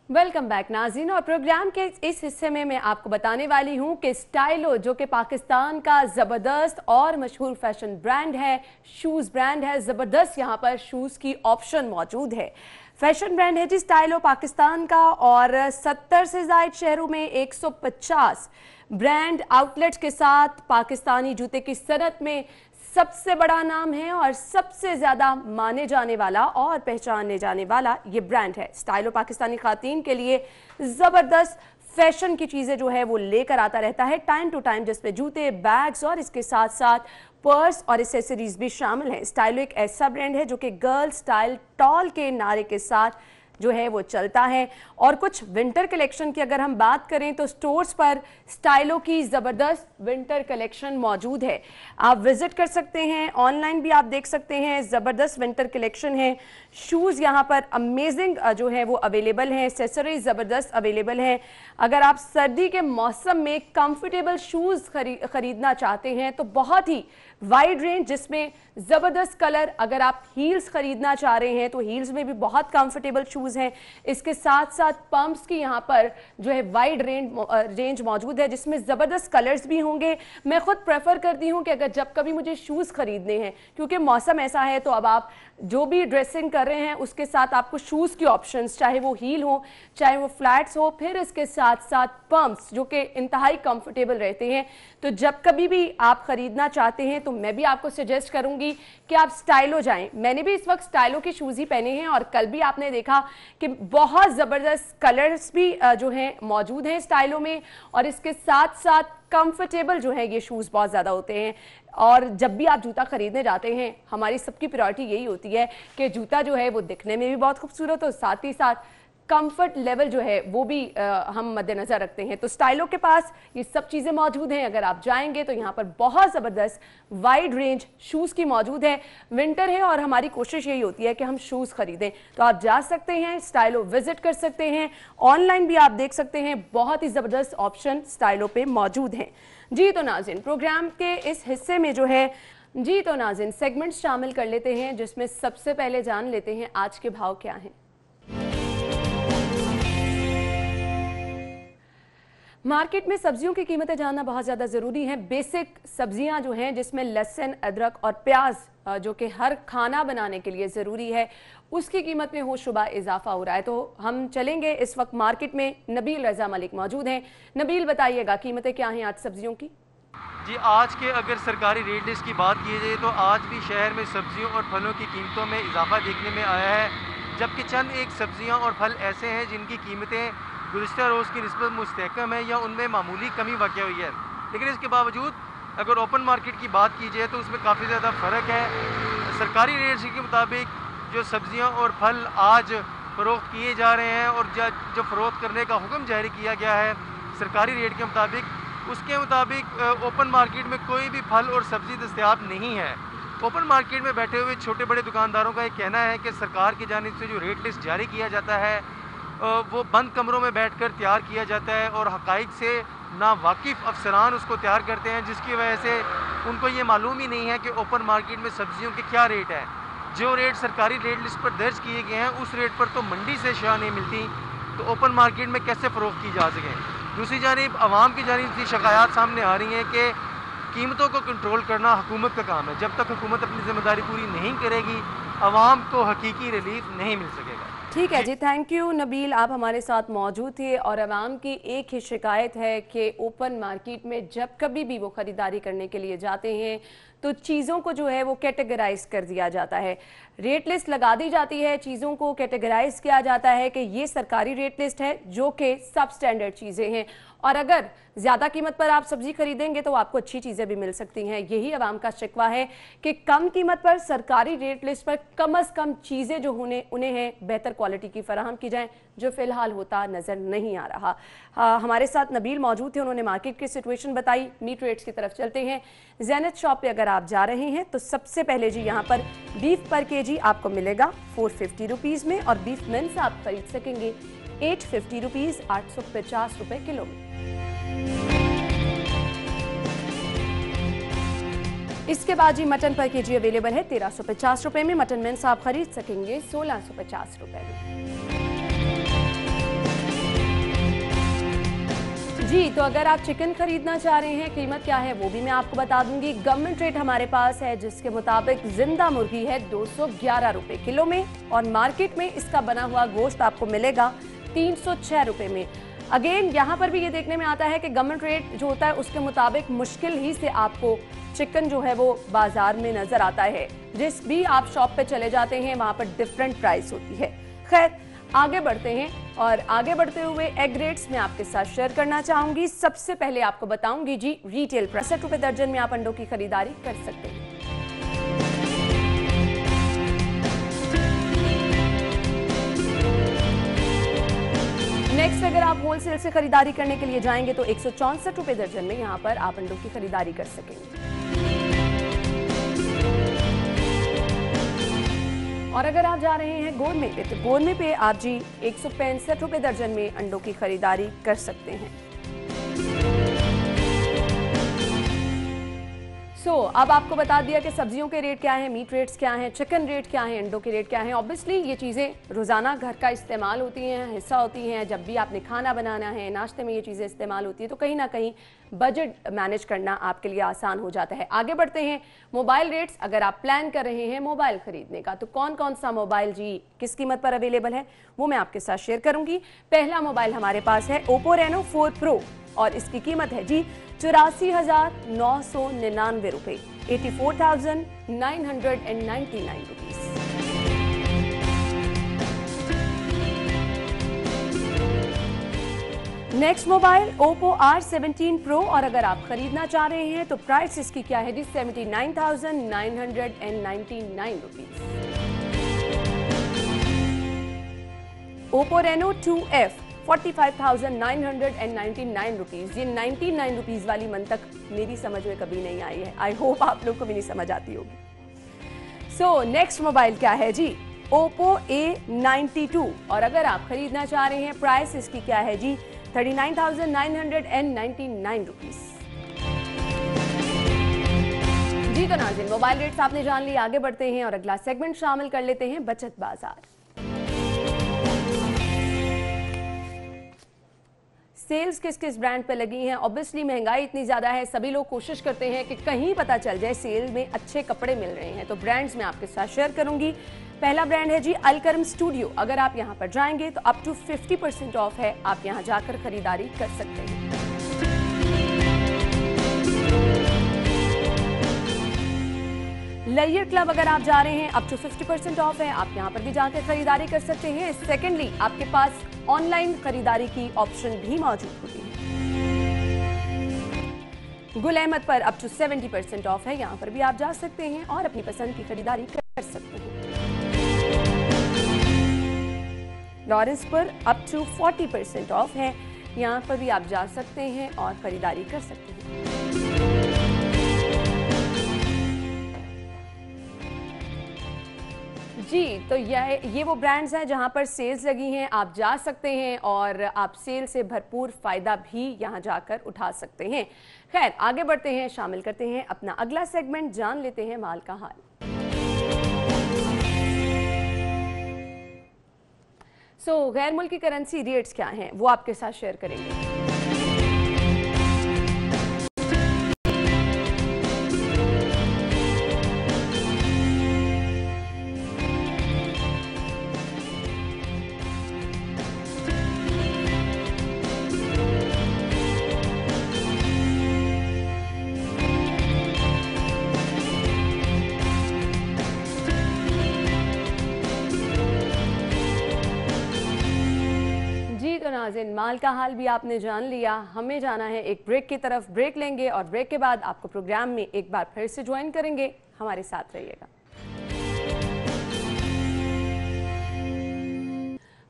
वेलकम बैक नाज़रीन, और प्रोग्राम के इस हिस्से में मैं आपको बताने वाली हूं कि स्टाइलो, जो कि पाकिस्तान का ज़बरदस्त और मशहूर फैशन ब्रांड है, शूज़ ब्रांड है, ज़बरदस्त यहाँ पर शूज़ की ऑप्शन मौजूद है। फैशन ब्रांड है जी स्टाइलो पाकिस्तान का, और 70 से ज़ायद शहरों में 150 ब्रांड आउटलेट्स के साथ पाकिस्तानी जूते की सनत में सबसे बड़ा नाम है और सबसे ज्यादा माने जाने वाला और पहचाने जाने वाला ये ब्रांड है। स्टाइलो पाकिस्तानी खातून के लिए जबरदस्त फैशन की चीजें जो है वो लेकर आता रहता है टाइम टू टाइम, जिसमें जूते, बैग्स और इसके साथ साथ पर्स और एसेसरीज भी शामिल हैं। स्टाइलो एक ऐसा ब्रांड है जो कि गर्ल स्टाइल टॉल के नारे के साथ जो है वो चलता है। और कुछ विंटर कलेक्शन की अगर हम बात करें तो स्टोर्स पर स्टाइलो की ज़बरदस्त विंटर कलेक्शन मौजूद है, आप विजिट कर सकते हैं। ऑनलाइन भी आप देख सकते हैं, ज़बरदस्त विंटर कलेक्शन है। शूज़ यहाँ पर अमेजिंग जो है वो अवेलेबल हैं, एक्सेसरीज ज़बरदस्त अवेलेबल हैं। अगर आप सर्दी के मौसम में कंफर्टेबल शूज़ खरीदना चाहते हैं तो बहुत ही वाइड रेंज, जिसमें ज़बरदस्त कलर। अगर आप हील्स खरीदना चाह रहे हैं तो हील्स में भी बहुत कंफर्टेबल शूज़ हैं। इसके साथ साथ पंप्स की यहाँ पर जो है वाइड रेंज मौजूद है, जिसमें ज़बरदस्त कलर्स भी होंगे। मैं खुद प्रेफर करती हूँ कि अगर जब कभी मुझे शूज़ खरीदने हैं, क्योंकि मौसम ऐसा है, तो अब आप जो भी ड्रेसिंग कर रहे हैं उसके साथ आपको शूज़ की ऑप्शंस, चाहे वो हील हो चाहे वो फ्लैट्स हो, फिर इसके साथ साथ पंप्स जो कि इंतहाई कंफर्टेबल रहते हैं। तो जब कभी भी आप खरीदना चाहते हैं तो मैं भी आपको सजेस्ट करूंगी कि आप स्टाइलो जाएं। मैंने भी इस वक्त स्टाइलो के शूज़ ही पहने हैं और कल भी आपने देखा कि बहुत ज़बरदस्त कलर्स भी जो हैं मौजूद हैं स्टाइलो में, और इसके साथ साथ कंफर्टेबल जो है ये शूज़ बहुत ज़्यादा होते हैं। और जब भी आप जूता खरीदने जाते हैं, हमारी सबकी प्रायोरिटी यही होती है कि जूता जो है वो दिखने में भी बहुत खूबसूरत हो, साथ ही साथ कंफर्ट लेवल जो है वो भी हम मद्देनज़र रखते हैं। तो स्टाइलो के पास ये सब चीज़ें मौजूद हैं। अगर आप जाएंगे तो यहाँ पर बहुत ज़बरदस्त वाइड रेंज शूज़ की मौजूद है। विंटर है और हमारी कोशिश यही होती है कि हम शूज़ खरीदें, तो आप जा सकते हैं, स्टाइलो विजिट कर सकते हैं। ऑनलाइन भी आप देख सकते हैं, बहुत ही ज़बरदस्त ऑप्शन स्टाइलो पे मौजूद हैं। जी तो नाज़रीन, प्रोग्राम के इस हिस्से में जो है सेगमेंट्स शामिल कर लेते हैं, जिसमें सबसे पहले जान लेते हैं आज के भाव क्या हैं। मार्केट में सब्जियों की कीमतें जानना बहुत ज़्यादा ज़रूरी है। बेसिक सब्जियां जो हैं, जिसमें लहसुन, अदरक और प्याज जो कि हर खाना बनाने के लिए ज़रूरी है, उसकी कीमत में हो शुबा इजाफा हो रहा है। तो हम चलेंगे इस वक्त मार्केट में। नबील रज़ा मलिक मौजूद हैं। नबील, बताइएगा कीमतें क्या हैं आज सब्जियों की? जी, आज के अगर सरकारी रेट लिस्ट की बात की जाए तो आज भी शहर में सब्जियों और फलों की कीमतों में इजाफा देखने में आया है, जबकि चंद एक सब्जियां और फल ऐसे हैं जिनकी कीमतें गुज़िश्ता रोज़ की निस्बत मुस्तहकम है या उनमें मामूली कमी वाक़ हुई है। लेकिन इसके बावजूद अगर ओपन मार्केट की बात की जाए तो उसमें काफ़ी ज़्यादा फ़र्क है। सरकारी रेट के मुताबिक जो सब्जियां और फल आज फ़रोख्त किए जा रहे हैं और जो फ़रोख्त करने का हुक्म जारी किया गया है सरकारी रेट के मुताबिक, उसके मुताबिक ओपन मार्केट में कोई भी फल और सब्ज़ी दस्तयाब नहीं है। ओपन मार्केट में बैठे हुए छोटे बड़े दुकानदारों का ये कहना है कि सरकार की जानिब से जो रेट लिस्ट जारी किया जाता है वो बंद कमरों में बैठकर तैयार किया जाता है और हक़ाइक़ से नावाकिफ़ अफसरान उसको तैयार करते हैं, जिसकी वजह से उनको ये मालूम ही नहीं है कि ओपन मार्केट में सब्जियों के क्या रेट है। जो रेट सरकारी रेट लिस्ट पर दर्ज किए गए हैं उस रेट पर तो मंडी से शाह नहीं मिलती, तो ओपन मार्केट में कैसे फ़रोख्त की जा सके। दूसरी जानिब आवाम की जानिब से शिकायत सामने आ रही हैं कि कीमतों को कंट्रोल करना हुकूमत का काम है। जब तक हुकूमत अपनी जिम्मेदारी पूरी नहीं करेगी, आवाम को हकीकी रिलीफ नहीं मिल सकेगा। ठीक है जी, थैंक यू नबील, आप हमारे साथ मौजूद थे। और आवाम की एक ही शिकायत है कि ओपन मार्केट में जब कभी भी वो ख़रीदारी करने के लिए जाते हैं तो चीज़ों को जो है वो कैटेगराइज कर दिया जाता है, रेट लिस्ट लगा दी जाती है, चीज़ों को कैटेगराइज किया जाता है कि ये सरकारी रेट लिस्ट है जो कि सब स्टैंडर्ड चीज़ें हैं, और अगर ज़्यादा कीमत पर आप सब्जी खरीदेंगे तो आपको अच्छी चीज़ें भी मिल सकती हैं। यही आवाम का शिकवा है कि कम कीमत पर सरकारी रेट लिस्ट पर कम से कम चीज़ें जो उन्हें हैं बेहतर क्वालिटी की फराहम की जाएँ, जो फ़िलहाल होता नज़र नहीं आ रहा। हमारे साथ नबील मौजूद थे, उन्होंने मार्केट की सिचुएशन बताई। मीट रेट्स की तरफ चलते हैं। ज़ैनत शॉप पे अगर आप जा रहे हैं तो सबसे पहले जी यहाँ पर बीफ पर केजी आपको मिलेगा 450 रुपीज़ में, और बीफ मिन्स आप खरीद सकेंगे 850 रुपीज़, 850 रुपये किलो में। इसके बाद जी मटन पर केजी अवेलेबल है 1350 रुपये में। मटन मिन्स आप खरीद सकेंगे 1650 रुपये में। जी तो अगर आप चिकन खरीदना चाह रहे हैं, कीमत क्या है वो भी मैं आपको बता दूंगी। गवर्नमेंट रेट हमारे पास है जिसके मुताबिक जिंदा मुर्गी है 211 रुपये किलो में, और मार्केट में इसका बना हुआ गोश्त आपको मिलेगा 306 रुपये में। अगेन यहाँ पर भी ये देखने में आता है कि गवर्नमेंट रेट जो होता है उसके मुताबिक मुश्किल ही से आपको चिकन जो है वो बाजार में नजर आता है। जिस भी आप शॉप पे चले जाते हैं वहाँ पर डिफरेंट प्राइस होती है। खैर आगे बढ़ते हैं, और आगे बढ़ते हुए एग रेट्स मैं आपके साथ शेयर करना चाहूंगी। सबसे पहले आपको बताऊंगी जी रिटेल प्राइस 60 रुपये दर्जन में आप अंडों की खरीदारी कर सकते हैं। नेक्स्ट अगर आप होलसेल से खरीदारी करने के लिए जाएंगे तो 164 रुपए दर्जन में यहाँ पर आप अंडों की खरीदारी कर सकेंगे। और अगर आप जा रहे हैं गोरमे पे तो गोरमे पे आप जी 165 रुपए दर्जन में अंडों की खरीदारी कर सकते हैं। अब आपको बता दिया कि सब्जियों के रेट क्या हैं, मीट रेट्स क्या हैं, चिकन रेट क्या हैं, अंडों के रेट क्या हैं। ऑब्वियसली ये चीज़ें रोज़ाना घर का इस्तेमाल होती हैं, हिस्सा होती हैं। जब भी आपने खाना बनाना है, नाश्ते में ये चीज़ें इस्तेमाल होती हैं, तो कहीं ना कहीं बजट मैनेज करना आपके लिए आसान हो जाता है। आगे बढ़ते हैं, मोबाइल रेट्स। अगर आप प्लान कर रहे हैं मोबाइल खरीदने का तो कौन कौन सा मोबाइल जी किस कीमत पर अवेलेबल है वो मैं आपके साथ शेयर करूंगी। पहला मोबाइल हमारे पास है ओप्पो रेनो 4 प्रो और इसकी कीमत है जी 84,999 रुपए, 84,999 rupees. Next mobile Oppo R17 pro और अगर आप खरीदना चाह रहे हैं तो प्राइस इसकी क्या है जी 79,999 rupees. Oppo Reno 2F 45,999 rupees. ये 99 रुपीज वाली मंतक मेरी समझ में कभी नहीं आई है। आई होप आप लोग को भी नहीं समझ आती होगी। नेक्स्ट मोबाइल क्या है जी ओप्पो A92 और अगर आप खरीदना चाह रहे हैं प्राइस इसकी क्या है जी 39,999 रुपीज। जी तो नाज़रीन, मोबाइल रेट्स आपने जान ली। आगे बढ़ते हैं और अगला सेगमेंट शामिल कर लेते हैं बचत बाजार। सेल्स किस किस ब्रांड पे लगी हैं। ऑब्वियसली महंगाई इतनी ज़्यादा है, सभी लोग कोशिश करते हैं कि कहीं पता चल जाए सेल में अच्छे कपड़े मिल रहे हैं। तो ब्रांड्स मैं आपके साथ शेयर करूंगी। पहला ब्रांड है जी अलकरम स्टूडियो। अगर आप यहां पर जाएंगे तो अप टू 50% ऑफ है, आप यहां जाकर खरीदारी कर सकते हैं। लेयर क्लब अगर आप जा रहे हैं अप टू 50% ऑफ है, आप यहां पर भी जाकर खरीदारी कर सकते हैं। सेकेंडली आपके पास ऑनलाइन खरीदारी की ऑप्शन भी मौजूद होती है। गुल अहमद पर अप टू 70% ऑफ है, यहां पर भी आप जा सकते हैं और अपनी पसंद की खरीदारी कर सकते हैं। लॉरेंस पर अप टू 40% ऑफ है, यहां पर भी आप जा सकते हैं और खरीदारी कर सकते हैं। जी तो ये वो ब्रांड्स हैं जहां पर सेल्स लगी हैं, आप जा सकते हैं और आप सेल से भरपूर फायदा भी यहां जाकर उठा सकते हैं। खैर आगे बढ़ते हैं, शामिल करते हैं अपना अगला सेगमेंट, जान लेते हैं माल का हाल। गैर मुल्की करेंसी रेट्स क्या हैं वो आपके साथ शेयर करेंगे। नाज़रीन, माल का हाल भी आपने जान लिया। हमें जाना है एक ब्रेक की तरफ। ब्रेक लेंगे और ब्रेक के बाद आपको प्रोग्राम में एक बार फिर से ज्वाइन करेंगे। हमारे साथ रहिएगा।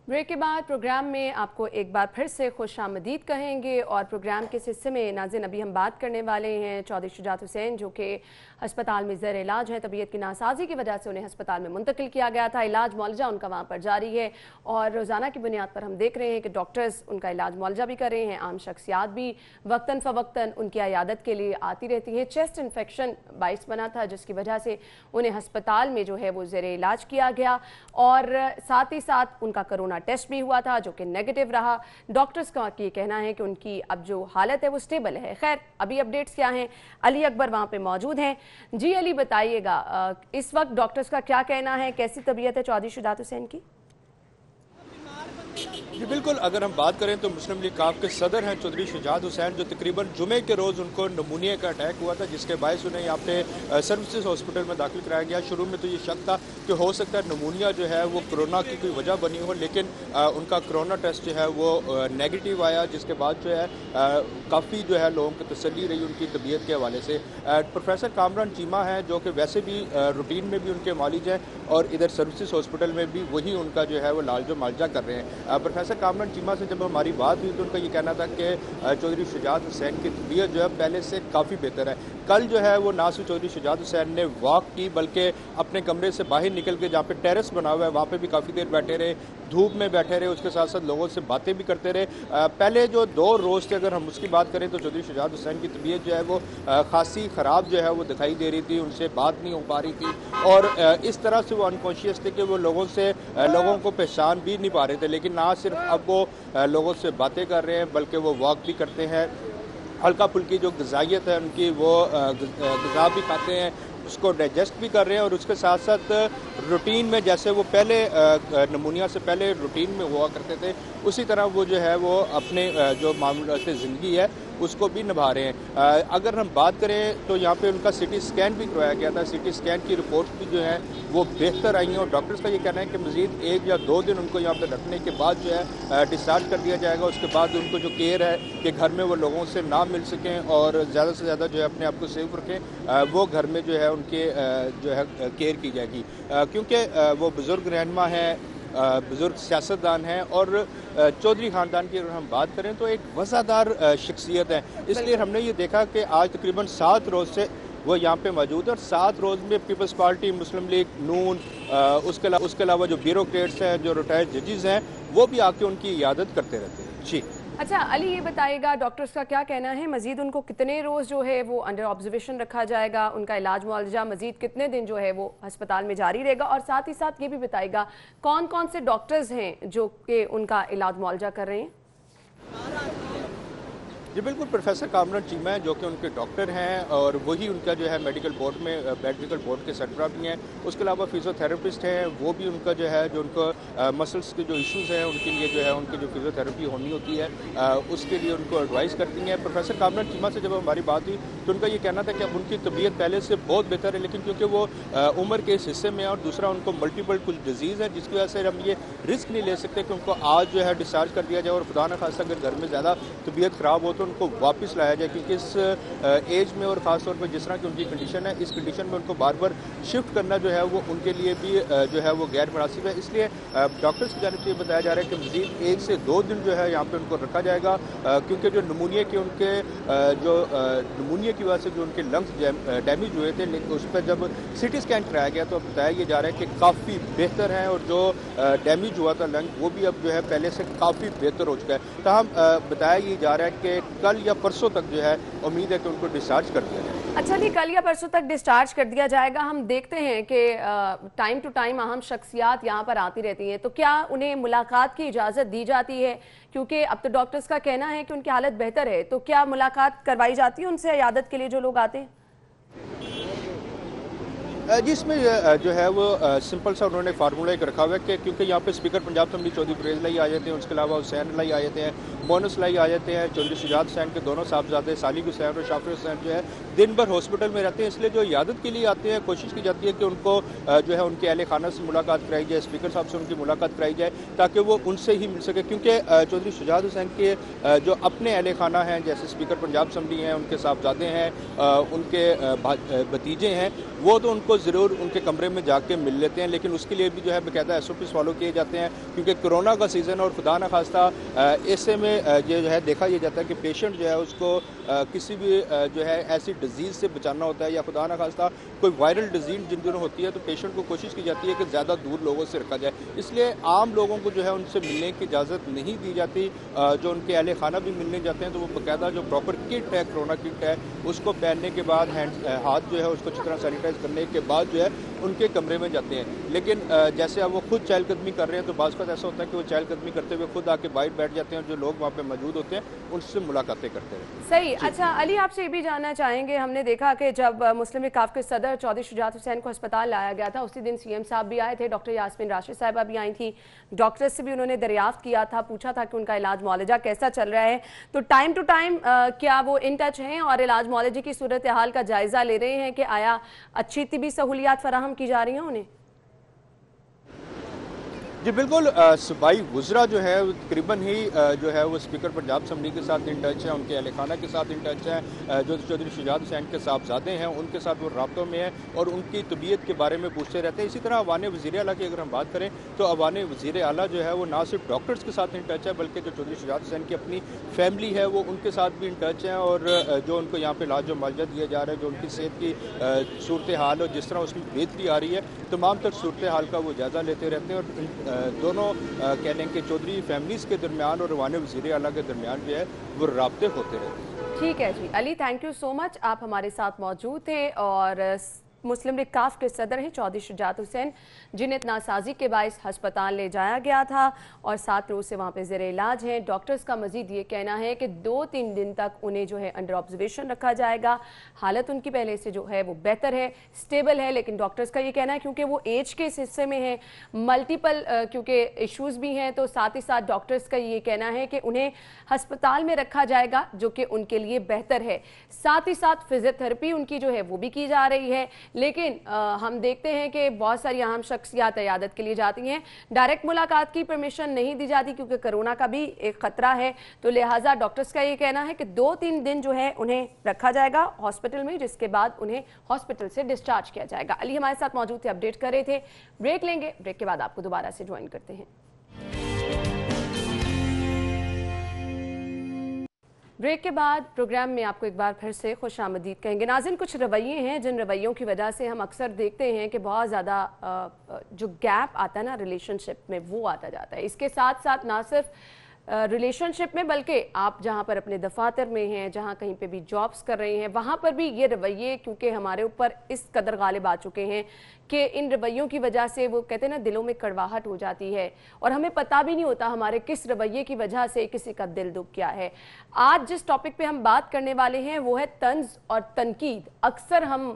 ब्रेक के बाद प्रोग्राम में आपको एक बार फिर से खुशामदीद कहेंगे और प्रोग्राम के हिस्से में नाज़रीन अभी हम बात करने वाले हैं चौधरी शुजात हुसैन जो कि अस्पताल में ज़र इलाज है। तबीयत की नासाजी की वजह से उन्हें अस्पताल में मुंतकिल किया गया था। इलाज मुआवजा उनका वहाँ पर जारी है और रोज़ाना की बुनियाद पर हम देख रहे हैं कि डॉक्टर्स उनका इलाज मुआवजा भी कर रहे हैं। आम शख्सियात भी वक्तन फ़वक्तन उनकी अयादत के लिए आती रहती हैं। चेस्ट इन्फेक्शन बाइस बना था जिसकी वजह से उन्हें अस्पताल में जो है वो ज़र इलाज किया गया और साथ ही साथ उनका कोरोना टेस्ट भी हुआ था जो कि नेगेटिव रहा। डॉक्टर्स का ये कहना है कि उनकी अब जो हालत है वो स्टेबल है। खैर अभी अपडेट्स क्या हैं, अली अकबर वहाँ पे मौजूद हैं। जी अली बताइएगा इस वक्त डॉक्टर्स का क्या कहना है, कैसी तबीयत है चौधरी शुजात हुसैन की? जी बिल्कुल, अगर हम बात करें तो मुस्लिम लीग काफ के सदर हैं चौधरी शुजात हुसैन, जो तकरीबन जुमे के रोज़ उनको नमूनिया का अटैक हुआ था जिसके बायस उन्हें यहाँ पे सर्विसेज हॉस्पिटल में दाखिल कराया गया। शुरू में तो ये शक था कि हो सकता है नमूनिया जो है वो कोरोना की कोई वजह बनी हो, लेकिन उनका कोरोना टेस्ट जो है वो नेगेटिव आया जिसके बाद जो है काफ़ी जो है लोगों को तसल्ली रही उनकी तबीयत के हवाले से। प्रोफेसर कामरान चीमा हैं जो कि वैसे भी रूटीन में भी उनके मालिज हैं और इधर सर्विसेज हॉस्पिटल में भी वही उनका जो है वो लालजो मालजा कर रहे हैं। प्रोफेसर प्रोफेसर कामरान चीमा से जब हमारी बात हुई तो उनका ये कहना था कि चौधरी शुजात हुसैन की तबीयत जो है पहले से काफ़ी बेहतर है। कल जो है वो ना सिर्फ चौधरी शुजात हुसैन ने वॉक की बल्कि अपने कमरे से बाहर निकल के जहाँ पे टेरेस बना हुआ है वहाँ पे भी काफ़ी देर बैठे रहे, धूप में बैठे रहे, उसके साथ साथ लोगों से बातें भी करते रहे। पहले जो 2 रोज़ थे अगर हम उसकी बात करें तो चौधरी शुजात हुसैन की तबीयत जो है वो खासी ख़राब जो है वो दिखाई दे रही थी, उनसे बात नहीं हो पा रही थी और इस तरह से वो अनकॉन्शियस थे कि वो लोगों को पहचान भी नहीं पा रहे थे। लेकिन ना सिर्फ अब वो लोगों से बातें कर रहे हैं बल्कि वो वॉक भी करते हैं, हल्का फुल्की जो ग़िज़ाइयत है उनकी वो ग़िज़ा भी खाते हैं, उसको डाइजेस्ट भी कर रहे हैं और उसके साथ साथ रूटीन में जैसे वो पहले नमूनिया से पहले रूटीन में हुआ करते थे उसी तरह वो जो है वो अपने जो मामूलात ज़िंदगी है उसको भी निभा रहे हैं। अगर हम बात करें तो यहाँ पे उनका सिटी स्कैन भी करवाया गया था, सिटी स्कैन की रिपोर्ट्स भी जो हैं वो बेहतर आई हैं और डॉक्टर्स का ये कहना है कि मज़ीद 1 या 2 दिन उनको यहाँ पर रखने के बाद जो है डिस्चार्ज कर दिया जाएगा। उसके बाद उनको जो केयर है कि घर में वो लोगों से ना मिल सकें और ज़्यादा से ज़्यादा जो है अपने आप को सेफ रखें, वो घर में जो है उनके जो है केयर की जाएगी क्योंकि वो बुज़ुर्ग रहनुमा हैं, बुज़ुर्ग सियासतदान हैं और चौधरी ख़ानदान की अगर हम बात करें तो एक वज़ादार शख्सियत है। इसलिए हमने ये देखा कि आज तकरीबन 7 रोज़ से वो यहाँ पे मौजूद है और 7 रोज़ में पीपल्स पार्टी, मुस्लिम लीग, नून, उसके अलावा जो ब्यूरोक्रेट्स हैं, जो रिटायर्ड जजेस हैं, वो भी आके उनकी इयादत करते रहते हैं। जी अच्छा अली, ये बताइएगा डॉक्टर्स का क्या कहना है, मजीद उनको कितने रोज़ जो है वो अंडर ऑब्जर्वेशन रखा जाएगा, उनका इलाज मुआवजा मजीद कितने दिन जो है वो अस्पताल में जारी रहेगा, और साथ ही साथ ये भी बताइएगा कौन कौन से डॉक्टर्स हैं जो कि उनका इलाज मुआवजा कर रहे हैं। जी बिल्कुल, प्रोफेसर कामरान चीमा है जो कि उनके डॉक्टर हैं और वही उनका जो है मेडिकल बोर्ड के सरबराह भी हैं। उसके अलावा फिजियोथेरेपिस्ट हैं, वो भी उनका जो है जो उनको मसल्स के जो इश्यूज़ हैं उनके लिए जो है उनकी जो फिजियोथेरेपी होनी होती है उसके लिए उनको एडवाइस करती हैं। प्रोफेसर कामरान चीमा से जब हमारी बात हुई तो उनका ये कहना था कि अब उनकी तबीयत पहले से बहुत बेहतर है, लेकिन क्योंकि वो उम्र के इस हिस्से में और दूसरा उनको मल्टीपल कुछ डिजीज़ है जिसकी वजह से हम ये रिस्क नहीं ले सकते कि उनको आज जो है डिस्चार्ज कर दिया जाए और खुदा न खास्ता अगर घर में ज़्यादा तबीयत ख़राब हो तो उनको वापस लाया जाए, क्योंकि इस एज में और ख़ास तौर पर जिस तरह की उनकी कंडीशन है, इस कंडीशन में उनको बार बार शिफ्ट करना जो है वो उनके लिए भी जो है वो गैर मुनासिब है। इसलिए डॉक्टर्स की जानिब से बताया जा रहा है कि मज़ीद 1 से 2 दिन जो है यहाँ पे उनको रखा जाएगा क्योंकि जो नमूनिया की वजह से जो उनके लंग्स डैमेज हुए थे, लेकिन उस पर जब सिटी स्कैन कराया गया तो बताया ये जा रहा है कि काफ़ी बेहतर है और जो डैमेज हुआ था लंग वो भी अब जो है पहले से काफ़ी बेहतर हो चुका है। तो हम बताया ये जा रहा है कि कल या परसों तक जो है उम्मीद है कि उनको डिस्चार्ज कर दिया जाए। अच्छा जी, कल या परसों तक डिस्चार्ज कर दिया जाएगा। हम देखते हैं कि टाइम टू टाइम अहम शख्सियात यहाँ पर आती रहती हैं, तो क्या उन्हें मुलाकात की इजाज़त दी जाती है? क्योंकि अब तो डॉक्टर्स का कहना है कि उनकी हालत बेहतर है, तो क्या मुलाकात करवाई जाती है उनसे इयादत के लिए जो लोग आते हैं? जिसमें जो है वो सिंपल सा उन्होंने फार्मूला एक रखा हुआ है कि क्योंकि यहाँ पे स्पीकर पंजाब असेंबली चौधरी परवेज़ लाई आ जाते हैं, उसके अलावा हुसैन लाई आ जाते हैं, मोनस लाई आ जाते हैं, चौधरी शुजात हुसैन के दोनों साहबजादे सालिक हुसैन और शाफिर हुसैन जो है दिन भर हॉस्पिटल में रहते हैं। इसलिए जो इयादत के लिए आते हैं कोशिश की जाती है कि उनको जो है उनके अहले खाना से मुलाकात कराई जाए, स्पीकर साहब से उनकी मुलाकात कराई जाए ताकि वो उनसे ही मिल सके, क्योंकि चौधरी शुजात हुसैन के जो अपने अहले खाना हैं जैसे स्पीकर पंजाब असेंबली हैं, उनके साहबजादे हैं, उनके भतीजे हैं, वो तो उनको ज़रूर उनके कमरे में जाके मिल लेते हैं, लेकिन उसके लिए भी जो है बाकायदा SOPs फॉलो किए जाते हैं क्योंकि कोरोना का सीज़न और खुदा न खास्ता ऐसे में ये जो है देखा यह जाता है कि पेशेंट जो है उसको किसी भी जो है ऐसी डिजीज़ से बचाना होता है या खुदा न खास्ता कोई वायरल डिजीज़ जिन दिनों होती है तो पेशेंट को कोशिश की जाती है कि ज़्यादा दूर लोगों से रखा जाए। इसलिए आम लोगों को जो है उनसे मिलने की इजाज़त नहीं दी जाती। जो उनके अहले खाना भी मिलने जाते हैं तो वो बाकायदा जो प्रॉपर किट है, कोरोना किट है, उसको पहनने के बाद हाथ जो है उसको अच्छी तरह सैनिटाइज करने के बाद जो है उनके कमरे में जाते हैं। लेकिन जैसे अब वो खुद चहलकदमी कर रहे हैं तो बाज़ का ऐसा होता है कि वो चहलकदमी करते हुए खुद आके बाहर बैठ जाते हैं और जो लोग वहाँ पे मौजूद होते हैं उनसे मुलाकातें करते हैं। सही। अच्छा अली, आपसे ये भी जानना चाहेंगे, हमने देखा कि जब मुस्लिम लीग काफ के सदर चौधरी शुजात हुसैन को अस्पताल लाया गया था उसी दिन CM साहब भी आए थे, डॉक्टर यास्मीन राशिद साहिबा भी आई थी, डॉक्टर से भी उन्होंने दरियाफ्त किया था, पूछा था कि उनका इलाज मुआलजा कैसा चल रहा है। तो टाइम टू टाइम क्या वो इन टच हैं और इलाज मुआलजे की सूरत हाल का जायजा ले रहे हैं कि आया अच्छी तिबी सहूलियात फराहम की जा रही हैं उन्हें? जी बिल्कुल, सूबाई वज़रा जो है तकरीबन ही जो है वो स्पीकर पंजाब असम्बली के साथ इन टच है, उनके अहल खाना के साथ इन टच है, जो चौधरी शुजात हुसैन के साहबजादे हैं उनके साथ वो राब्तों में है और उनकी तबीयत के बारे में पूछते रहते हैं। इसी तरह अवान वज़ीर आला की अगर हम बात करें तो अवान वज़ीर आला जो है वो ना सिर्फ डॉक्टर्स के साथ इन टच है बल्कि जो चौधरी शुजात हुसैन की अपनी फैमिली है वो उनके साथ भी इन टच है और जो उनको यहाँ पर इलाज मुआवजा दिया जा रहा है, जो उनकी सेहत की सूरत हाल और जिस तरह उसकी बेहतरी आ रही है, तमाम तर सूरत हाल का वो जायज़ा लेते रहते हैं और दोनों कह लें कि चौधरी फैमिलीज़ के दरमियान और अवान वज़ीर आला के दरमियान जो है वो राब्ते होते रहते हैं। ठीक है जी Ali, thank you so much, आप हमारे साथ मौजूद थे। और मुस्लिम लीग काफ के सदर हैं चौधरी शुजात हुसैन, जिन्हें नासाजी के बायस हस्पताल ले जाया गया था और 7 रोज़ से वहाँ पे ज़ेर इलाज हैं। डॉक्टर्स का मजीद ये कहना है कि 2-3 दिन तक उन्हें जो है अंडर ऑब्जर्वेशन रखा जाएगा। हालत उनकी पहले से जो है वो बेहतर है, स्टेबल है, लेकिन डॉक्टर्स का ये कहना है क्योंकि वो एज के इस हिस्से में है, मल्टीपल क्योंकि इशूज़ भी हैं, तो साथ ही साथ डॉक्टर्स का ये कहना है कि उन्हें हस्पताल में रखा जाएगा जो कि उनके लिए बेहतर है। साथ ही साथ फिजियोथेरेपी उनकी जो है वो भी की जा रही है, लेकिन हम देखते हैं कि बहुत सारी अहम शख्सियात इयादत के लिए जाती हैं, डायरेक्ट मुलाकात की परमिशन नहीं दी जाती क्योंकि कोरोना का भी एक ख़तरा है। तो लिहाजा डॉक्टर्स का ये कहना है कि 2-3 दिन जो है उन्हें रखा जाएगा हॉस्पिटल में, जिसके बाद उन्हें हॉस्पिटल से डिस्चार्ज किया जाएगा। अली हमारे साथ मौजूद थे, अपडेट कर रहे थे। ब्रेक लेंगे, ब्रेक के बाद आपको दोबारा से ज्वाइन करते हैं। ब्रेक के बाद प्रोग्राम में आपको एक बार फिर से खुश आमदीद कहेंगे। नाज़रीन, कुछ रवैये हैं जिन रवैयों की वजह से हम अक्सर देखते हैं कि बहुत ज़्यादा जो गैप आता है ना रिलेशनशिप में, वो आता जाता है। इसके साथ साथ ना सिर्फ रिलेशनशिप में बल्कि आप जहाँ पर अपने दफातर में हैं, जहाँ कहीं पे भी जॉब्स कर रहे हैं, वहाँ पर भी ये रवैये क्योंकि हमारे ऊपर इस कदर गालिब आ चुके हैं कि इन रवैयों की वजह से वो कहते हैं ना दिलों में कड़वाहट हो जाती है और हमें पता भी नहीं होता हमारे किस रवैये की वजह से किसी का दिल दुख गया है। आज जिस टॉपिक पे हम बात करने वाले हैं वो है तंज और तनकीद। अक्सर हम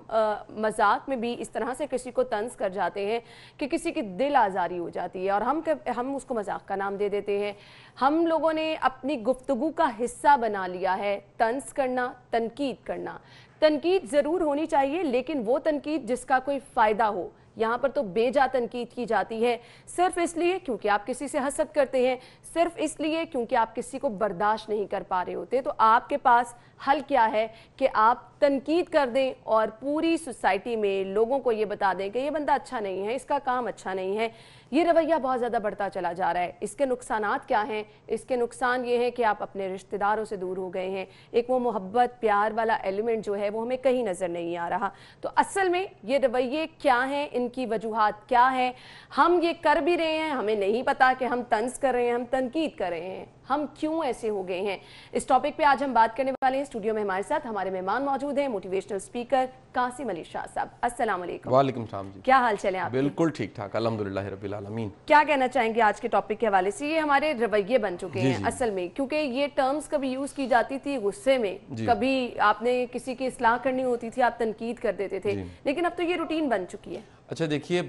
मजाक में भी इस तरह से किसी को तंज कर जाते हैं कि किसी की दिल आज़ारी हो जाती है और हम उसको मजाक का नाम दे देते हैं। हम लोगों ने अपनी गुफ्तगू का हिस्सा बना लिया है तंज करना, तनकीद करना। तनकीद ज़रूर होनी चाहिए, लेकिन वो तनकीद जिसका कोई फ़ायदा हो। यहाँ पर तो बेजा तनकीद की जाती है सिर्फ इसलिए क्योंकि आप किसी से हसद करते हैं, सिर्फ इसलिए क्योंकि आप किसी को बर्दाश्त नहीं कर पा रहे होते। तो आपके पास हल क्या है कि आप तनकीद कर दें और पूरी सोसाइटी में लोगों को ये बता दें कि ये बंदा अच्छा नहीं है, इसका काम अच्छा नहीं है। ये रवैया बहुत ज़्यादा बढ़ता चला जा रहा है। इसके नुकसानात क्या हैं? इसके नुकसान ये हैं कि आप अपने रिश्तेदारों से दूर हो गए हैं। एक वो मोहब्बत प्यार वाला एलिमेंट जो है वो हमें कहीं नज़र नहीं आ रहा। तो असल में ये रवैये क्या हैं, इनकी वजूहात क्या हैं? हम ये कर भी रहे हैं, हमें नहीं पता कि हम तंज कर रहे हैं, हम तनकीद कर रहे हैं, हम क्यों ऐसे हो गए हैं। इस टॉपिक पे आज हम बात करने वाले हैं। स्टूडियो में हमारे साथ हमारे मेहमान मौजूद हैं, मोटिवेशनल स्पीकर कासिम अली शाह साहब। अस्सलाम वालेकुम। वालेकुम सलाम जी, क्या हाल चले आप? बिल्कुल ठीक ठाक, अल्हम्दुलिल्लाह रब्बिल आलमीन। क्या कहना चाहेंगे आज के टॉपिक के हवाले से? ये हमारे रवैये बन चुके हैं असल में, क्योंकि ये टर्म्स कभी यूज की जाती थी गुस्से में, कभी आपने किसी की इस्लाह करनी होती थी आप तनकीद कर देते थे, लेकिन अब तो ये रूटीन बन चुकी है। अच्छा देखिए,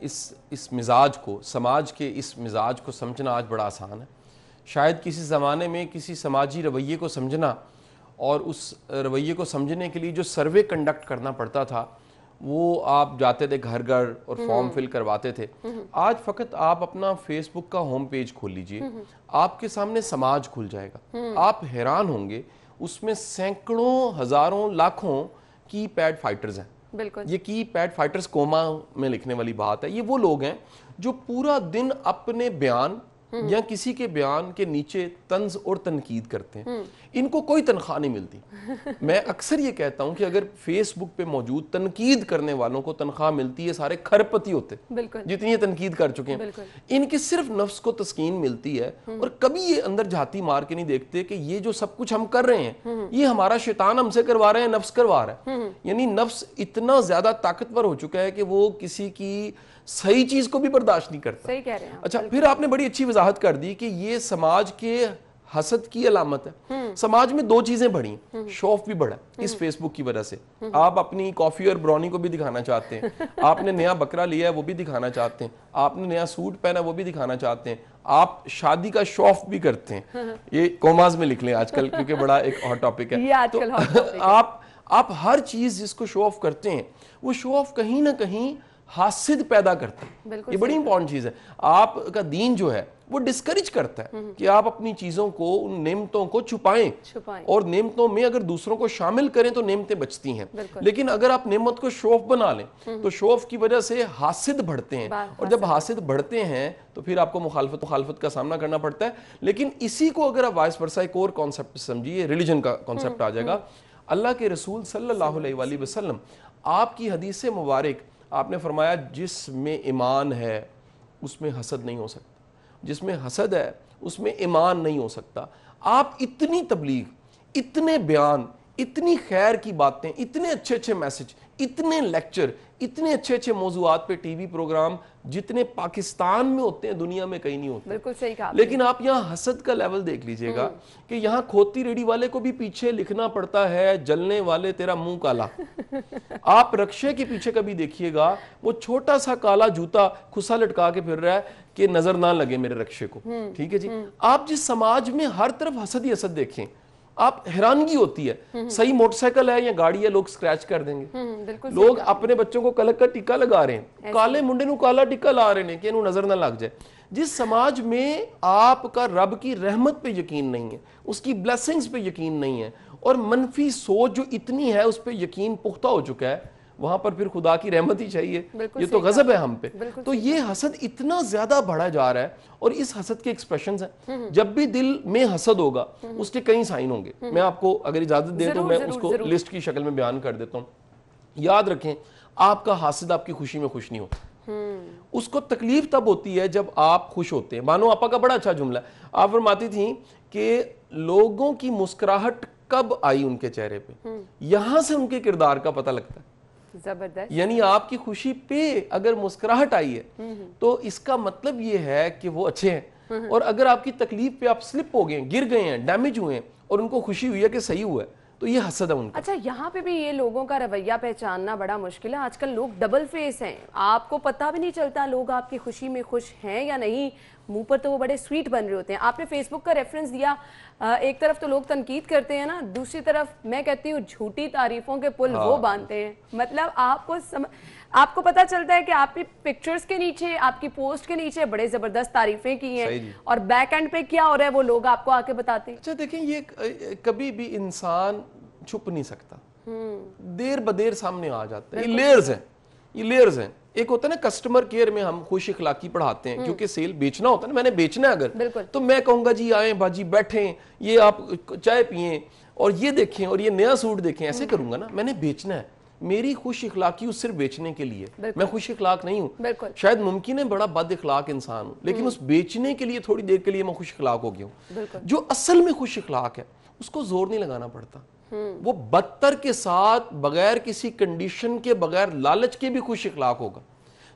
इस मिजाज को, समाज के इस मिजाज को समझना आज बड़ा आसान है। शायद किसी ज़माने में किसी समाजी रवैये को समझना और उस रवैये को समझने के लिए जो सर्वे कंडक्ट करना पड़ता था वो आप जाते थे घर घर और फॉर्म फिल करवाते थे। आज फ़कत आप अपना फेसबुक का होम पेज खोल लीजिए, आपके सामने समाज खुल जाएगा। आप हैरान होंगे, उसमें सैकड़ों हज़ारों लाखों की पैड फाइटर्स हैं। बिल्कुल, ये की पैड फाइटर्स कोमा में लिखने वाली बात है। ये वो लोग हैं जो पूरा दिन अपने बयान या किसी के बयान के नीचे तंज और तनकीद करते हैं। इनको कोई तनख्वाह नहीं मिलती। मैं अक्सर ये कहता हूं कि अगर फेसबुक पे मौजूद तनकीद करने वालों को तनख्वाह मिलती है, सारे खरपति होते जितनी ये तनकीद कर चुके हैं। इनकी सिर्फ नफ्स को तस्कीन मिलती है और कभी ये अंदर झाती मार के नहीं देखते कि ये जो सब कुछ हम कर रहे हैं ये हमारा शैतान हमसे करवा रहे हैं, नफ्स करवा रहा है। यानी नफ्स इतना ज्यादा ताकतवर हो चुका है कि वो किसी की सही चीज को भी बर्दाश्त नहीं करता। सही कह रहे हैं। अच्छा, फिर आपने बड़ी अच्छी वजाहत कर दी कि ये समाज के हसद की अलामत है। समाज में दो चीजें बढ़ी हैं, शौफ भी बढ़ा इस फेसबुक की वजह से। आप अपनी कॉफी और ब्राउनी को भी दिखाना चाहते हैं, आपने नया बकरा लिया है वो भी दिखाना चाहते हैं, आपने नया सूट पहना वो भी दिखाना चाहते हैं, आप शादी का शौफ भी करते हैं। ये कोमाज में लिख लें आजकल, क्योंकि बड़ा एक हॉट टॉपिक है। तो आप हर चीज जिसको शो ऑफ करते हैं वो शो ऑफ कहीं ना कहीं हासिद पैदा करता है। ये बड़ी इंपॉर्टेंट चीज है। आपका दीन जो है वो डिस्करेज करता है कि आप अपनी चीजों को, उन नेमतों को छुपाएं और नेमतों में अगर दूसरों को शामिल करें तो नेमतें बचती हैं। लेकिन अगर आप नेमत को शौफ बना लें तो शौफ की वजह से हासिद बढ़ते हैं, और जब हासिद बढ़ते हैं तो फिर आपको मुखालफत का सामना करना पड़ता है। लेकिन इसी को अगर आप वाइस वर्सा एक और कॉन्सेप्ट समझिए, रिलीजन का कॉन्सेप्ट आ जाएगा। अल्लाह के रसूल सल्लल्लाहु अलैहि वसल्लम आपकी हदीस से मुबारक आपने फरमाया जिसमें ईमान है उसमें हसद नहीं हो सकता, जिसमें हसद है उसमें ईमान नहीं हो सकता। आप इतनी तबलीग, इतने बयान, इतनी खैर की बातें, इतने अच्छे अच्छे मैसेज, इतने लेक्चर, इतने अच्छे अच्छे मौजूआत पे टीवी प्रोग्राम जितने पाकिस्तान में होते हैं दुनिया में कहीं नहीं होते। बिल्कुल सही कहा। लेकिन आप यहाँ हसद का लेवल देख लीजिएगा कि यहाँ खोती रेडी वाले को भी पीछे लिखना पड़ता है जलने वाले तेरा मुंह काला। आप रक्षे के पीछे कभी देखिएगा वो छोटा सा काला जूता खुसा लटका के फिर रहा है कि नजर ना लगे मेरे रक्षे को। ठीक है जी। आप जिस समाज में हर तरफ हसद ही हसद देखें, आप हैरानगी होती है। सही मोटरसाइकिल है या गाड़ी है, लोग स्क्रैच कर देंगे। लोग अपने बच्चों को कलक का टीका लगा रहे हैं, काले मुंडे नु काला टीका ला रहे हैं कि इन्हें नजर ना लग जाए। जिस समाज में आपका रब की रहमत पे यकीन नहीं है, उसकी ब्लेसिंग्स पे यकीन नहीं है, और मनफी सोच जो इतनी है उस पर यकीन पुख्ता हो चुका है, वहां पर फिर खुदा की रहमत ही चाहिए। ये तो गजब है हम पे। तो ये हसद इतना ज्यादा बढ़ा जा रहा है, और इस हसद के एक्सप्रेशंस हैं। जब भी दिल में हसद होगा उसके कई साइन होंगे। मैं आपको अगर इजाजत दे तो मैं उसको लिस्ट की शक्ल में बयान कर देता हूँ। याद रखें, आपका हासिद आपकी खुशी में खुश नहीं होता। उसको तकलीफ तब होती है जब आप खुश होते हैं। मानो आपा का बड़ा अच्छा जुमला है, आप फरमाती थी कि लोगों की मुस्कुराहट कब आई उनके चेहरे पे, यहां से उनके किरदार का पता लगता है। जबरदस्त। यानी आपकी खुशी पे अगर मुस्कुराहट आई है तो इसका मतलब ये है कि वो अच्छे हैं, और अगर आपकी तकलीफ पे आप स्लिप हो गए, गिर गए हैं, डैमेज हुए हैं, और उनको खुशी हुई है कि सही हुआ है, तो ये हसद है उनका। अच्छा, यहाँ पे भी ये लोगों का रवैया पहचानना बड़ा मुश्किल है। आजकल लोग डबल फेस हैं, आपको पता भी नहीं चलता लोग आपकी खुशी में खुश हैं या नहीं। मुंह पर तो वो बड़े स्वीट बन रहे होते हैं। आपने फेसबुक का रेफरेंस दिया, एक तरफ तो लोग तनकीद करते हैं ना, दूसरी तरफ मैं कहती हूँ झूठी तारीफों के पुल वो बांधते हैं। मतलब आपको पता चलता है कि आपकी पिक्चर्स के नीचे, आपकी पोस्ट के नीचे बड़े जबरदस्त तारीफें की हैं, और बैक एंड पे क्या हो रहा है वो लोग आपको आके बताते हैं। अच्छा देखें, ये कभी भी इंसान छुप नहीं सकता, देर बदेर सामने आ जाता है। ये लेयर्स हैं। एक होता है ना कस्टमर केयर में हम खुश इखलाकी पढ़ाते हैं, क्योंकि सेल बेचना होता है ना, मैंने बेचना है अगर, तो मैं कहूंगा जी आए बाजी बैठें, ये आप चाय पिए और ये देखें और ये नया सूट देखें, ऐसे करूंगा ना। मैंने बेचना है, मेरी खुश इखलाकी सिर्फ बेचने के लिए। मैं खुश इखलाक नहीं हूँ। शायद मुमकिन है बड़ा बद इखलाक इंसान हूँ, लेकिन उस बेचने के लिए थोड़ी देर के लिए मैं खुश इखलाक हो गया हूँ। जो असल में खुश इखलाक है उसको जोर नहीं लगाना पड़ता। वो बदतर के साथ, बगैर किसी कंडीशन के, बगैर लालच के भी खुश इखलाक होगा।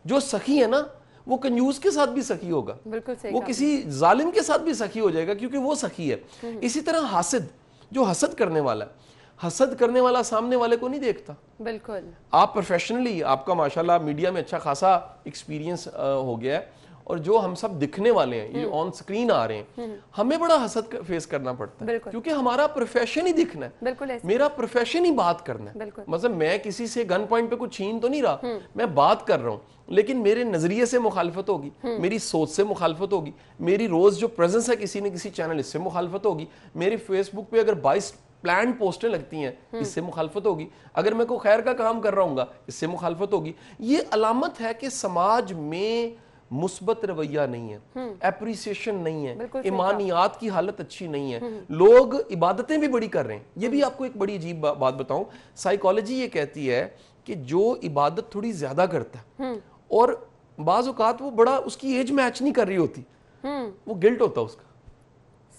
जो सखी है ना वो कंजूस के साथ भी सखी होगा, वो किसी जालिम के साथ भी सखी हो जाएगा, क्योंकि वो सखी है। इसी तरह हासिद, जो हसद करने वाला है, हसद करने वाला सामने वाले को नहीं देखता। बिल्कुल। आप प्रोफेशनली, आपका माशाल्लाह मीडिया में अच्छा खासा एक्सपीरियंस हो गया है, और जो हम सब दिखने वाले हैं, ये ऑन स्क्रीन आ रहे हैं, हमें बड़ा हसद फेस करना पड़ता है, क्योंकि हमारा प्रोफेशन ही दिखना है। मेरा प्रोफेशन ही बात करना है। मतलब मैं किसी से गन पॉइंट पे कुछ छीन तो नहीं रहा, मैं बात कर रहा हूँ, लेकिन मेरे नजरिए से मुखालफत होगी, मेरी सोच से मुखालफत होगी, मेरी रोज जो प्रेजेंस है किसी न किसी चैनल, इससे मुखालफत होगी, मेरे फेसबुक पे अगर 22 प्लान पोस्टें लगती हैं, इससे मुखालफत होगी, अगर मैं कोई खैर का काम कर रहा हूँ इससे मुखालफत होगी। ये अलामत है कि समाज में मुस्बत रवैया नहीं है, एप्रिसिएशन नहीं है, ईमानियात की हालत अच्छी नहीं है, लोग इबादतें भी बड़ी कर रहे हैं। ये भी आपको एक बड़ी अजीब बात बताऊं, साइकोलॉजी ये कहती है कि जो इबादत थोड़ी ज्यादा करता है और बाज़ औक़ात वो बड़ा, उसकी एज मैच नहीं कर रही होती, वो गिल्ट होता है उसका।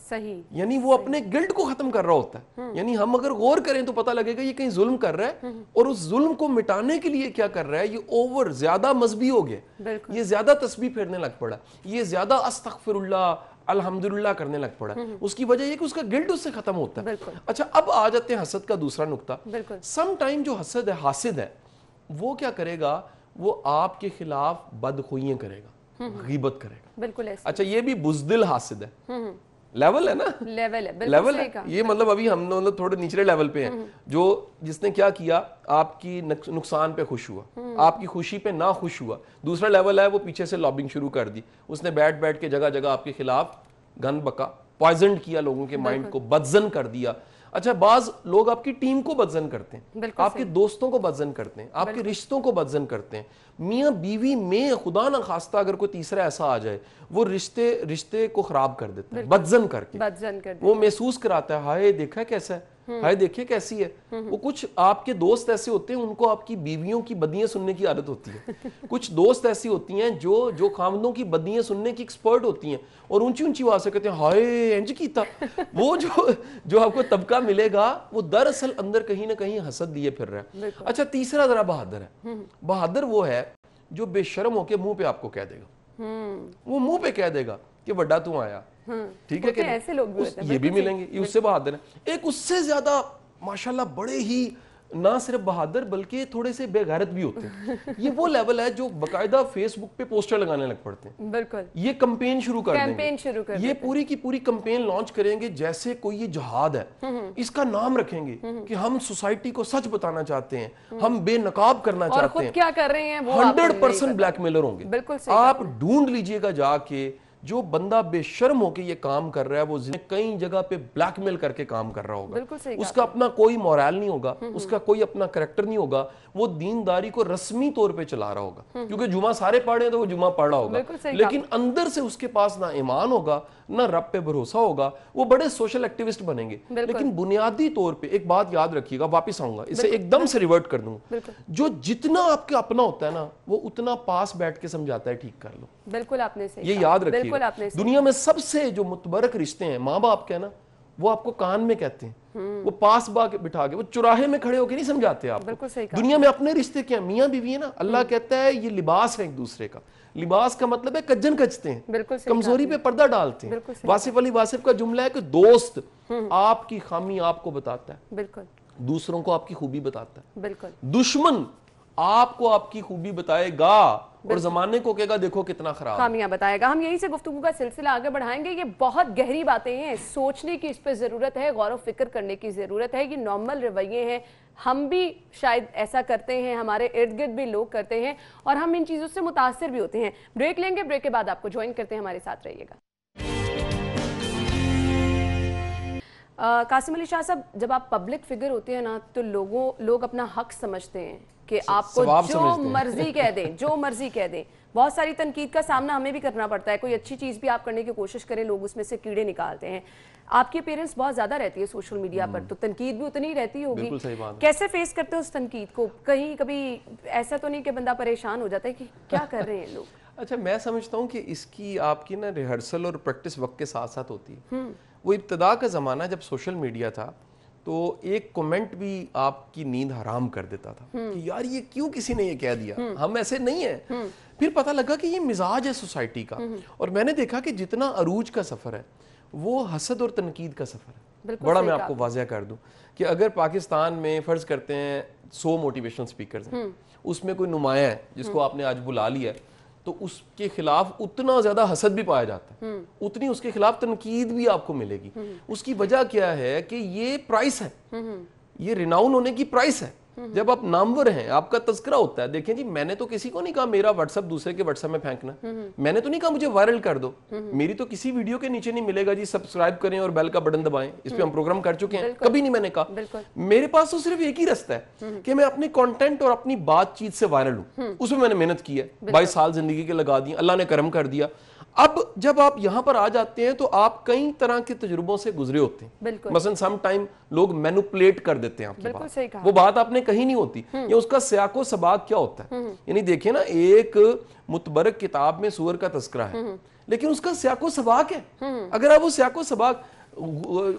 सही। यानी वो अपने गिल्ट को खत्म कर रहा होता है। यानी हम अगर गौर करें तो पता लगेगा ये कहीं जुल्म कर रहा है, और उस जुल्म को मिटाने के लिए क्या कर रहा है, ये ओवर ज्यादा मजहबी हो गया, ये ज्यादा तस्बीह फेरने लग पड़ा, ये ज्यादा अस्तगफिरुल्लाह अल्हम्दुलिल्लाह करने लग पड़ा। उसकी वजह ये कि उसका गिल्ट उससे खत्म होता है। अच्छा, अब आ जाते हैं हसद का दूसरा नुक्ता। सम टाइम जो हसद है, हासिद है, वो क्या करेगा, वो आपके खिलाफ बदखुइयां करेगा, गीबत करेगा। बिल्कुल ऐसे। अच्छा, ये भी बुज़दिल हासिद है। लेवल है ना, लेवल है, बिल्कुल लेवल सही है कहा। ये। मतलब अभी हम मतलब थोड़े निचले लेवल पे हैं, जो जिसने क्या किया, आपकी नुकसान पे खुश हुआ, आपकी खुशी पे ना खुश हुआ। दूसरा लेवल है वो पीछे से लॉबिंग शुरू कर दी, उसने बैठ बैठ के जगह जगह आपके खिलाफ गन बका, पॉइजन किया, लोगों के माइंड को बदजन कर दिया। अच्छा, बाज लोग आपकी टीम को बदजन करते हैं, आपके दोस्तों को बदजन करते हैं, आपके रिश्तों को बदजन करते हैं। मियाँ बीवी में खुदा ना खास्ता अगर कोई तीसरा ऐसा आ जाए, वो रिश्ते को खराब कर देता है, बदजन करके। वो महसूस कराता है, हाय देखा कैसा है, हाय देखिए कैसी है। वो कुछ आपके दोस्त ऐसे होते हैं, उनको आपकी बीवियों की बदियां सुनने की आदत होती है। कुछ दोस्त ऐसी होती हैं जो खामदों की बदियां सुनने की एक्सपर्ट होती हैं, और ऊंची ऊंची आवाज से कहते हैं हाय इंज की था। वो जो आपको तबका मिलेगा, वो दरअसल अंदर कहीं ना कहीं हसद दिए फिर रहा है। अच्छा, तीसरा जरा बहादुर है। बहादुर वो है जो बेशर्म होके मुंह पे आपको कह देगा, वो मुंह पे कह देगा कि बड़ा तू आया, ठीक है कि ऐसे लोग भी होते हैं, ये भी मिलेंगे, ये उससे बहादुर है। एक उससे ज्यादा माशाल्लाह बड़े ही ना सिर्फ बहादुर बल्कि थोड़े से बेगैरत भी होते हैं। ये वो लेवल है जो बकायदा फेसबुक पे पोस्टर लगाने लग पड़ते हैं। बिल्कुल, ये कैंपेन शुरू कर देंगे, ये पूरी की पूरी कैंपेन लॉन्च करेंगे जैसे कोई ये जहाद है। इसका नाम रखेंगे कि हम सोसाइटी को सच बताना चाहते हैं, हम बेनकाब करना चाहते हैं, क्या कर रहे हैं वो 100% ब्लैकमेलर होंगे। बिल्कुल आप ढूंढ लीजिएगा जाके, जो बंदा बेशर्म होके ये काम कर रहा है, वो कई जगह पे ब्लैकमेल करके काम कर रहा होगा। उसका अपना कोई मोरल नहीं होगा, उसका कोई अपना करैक्टर नहीं होगा, वो दीनदारी को रस्मी तौर पे चला रहा होगा, क्योंकि जुमा सारे पढ़े तो वो जुमा पढ़ा होगा, लेकिन अंदर से उसके पास ना ईमान होगा, ना रब पे भरोसा होगा। वो बड़े सोशल एक्टिविस्ट बनेंगे, लेकिन बुनियादी तौर पे एक बात याद रखिएगा, वापिस आऊंगा, इसे एकदम से रिवर्ट कर दूंगा, जो जितना आपके अपना होता है ना, वो उतना पास बैठ के समझाता है ठीक कर लो। बिल्कुल, आपने सही ये याद रखिए। दुनिया में सबसे जो मुतबरक रिश्ते हैं, माँ बाप के ना, वो आपको कान में कहते हैं, वो पास बिठा के, वो चुराहे में खड़े होकर नहीं समझाते आपको। दुनिया में अपने रिश्ते क्या, मियाँ बीवी है ना, अल्लाह कहता है ये लिबास है एक दूसरे का। लिबास का मतलब है कज्जन कजते हैं, कमजोरी पे पर्दा डालते हैं। वासिफ अली वासिफ का जुमला है कि दोस्त आपकी खामी आपको बताता है, बिल्कुल, दूसरों को आपकी खूबी बताता है, बिल्कुल। दुश्मन आपको आपकी खूबी बताएगा और जमाने को कहेगा देखो कितना खराब, खामियां बताएगा। हम यहीं से गुफ्तगू का सिलसिला आगे बढ़ाएंगे। ये बहुत गहरी बातें हैं, सोचने की इस पर जरूरत है, गौर व फिक्र करने की जरूरत है। ये नॉर्मल रवैये हैं, हम भी शायद ऐसा करते हैं, हमारे इर्द गिर्द भी लोग करते हैं, और हम इन चीजों से मुतासिर भी होते हैं। ब्रेक लेंगे, ब्रेक के बाद आपको ज्वाइन करते हैं, हमारे साथ रहिएगा। कासिम अली शाह साहब, जब आप पब्लिक फिगर होते हैं ना, तो लोग अपना हक समझते हैं कि आपको जो मर्जी कह दें, जो मर्जी कह दें। बहुत सारी तनकीद का सामना हमें भी करना पड़ता है। कोई अच्छी चीज भी आप करने की कोशिश करें, लोग उसमें से कीड़े निकालते हैं। आपकी अपीयरेंस बहुत ज्यादा रहती है सोशल मीडिया पर, तो तनकीद भी उतनी ही रहती होगी। कैसे फेस करते हो उस तनकीद को? कहीं कभी ऐसा तो नहीं कि बंदा परेशान हो जाता है कि क्या कर रहे हैं लोग? अच्छा, मैं समझता हूँ कि इसकी आपकी ना रिहर्सल और प्रैक्टिस वक्त के साथ साथ होती है। वो इब्तदा का ज़माना जब सोशल मीडिया था, तो एक कमेंट भी आपकी नींद हराम कर देता था कि यार ये क्यों किसी ने ये कह दिया, हम ऐसे नहीं है। फिर पता लगा कि ये मिजाज है सोसाइटी का, और मैंने देखा कि जितना अरूज का सफ़र है वो हसद और तनकीद का सफ़र है। बड़ा मैं आपको वाज़ह कर दूं कि अगर पाकिस्तान में फ़र्ज़ करते हैं 100 मोटिवेशनल स्पीकर्स हैं, उसमें कोई नुमाया है जिसको आपने आज बुला लिया, तो उसके खिलाफ उतना ज्यादा हसद भी पाया जाता है, उतनी उसके खिलाफ तनकीद भी आपको मिलेगी। उसकी वजह क्या है कि ये प्राइस है, ये रिनाउन होने की प्राइस है। जब आप नामवर हैं, आपका तस्करा होता है। देखें जी, मैंने तो किसी को नहीं कहा मेरा व्हाट्सएप दूसरे के व्हाट्सएप में फेंकना, मैंने तो नहीं कहा मुझे वायरल कर दो, मेरी तो किसी वीडियो के नीचे नहीं मिलेगा जी सब्सक्राइब करें और बेल का बटन दबाएं, इस पे हम प्रोग्राम कर चुके हैं, कभी नहीं मैंने कहा। मेरे पास तो सिर्फ एक ही रास्ता है कि मैं अपने कंटेंट और अपनी बातचीत से वायरल हूं। उसमें मैंने मेहनत की है, 22 साल जिंदगी के लगा दिए, अल्लाह ने करम कर दिया। अब जब आप यहां पर आ जाते हैं तो आप कई तरह के तजुर्बों से गुजरे होते हैं। मसलन सम टाइम लोग मैनिपुलेट कर देते हैं आपकी बात, वो बात आपने कही नहीं होती, या उसका सियाको सबाक क्या होता है। यानी देखिए ना, एक मुतबरक किताब में सूअर का तस्करा है, लेकिन उसका सियाको सबाक है। अगर आप वो सियाको सबाक,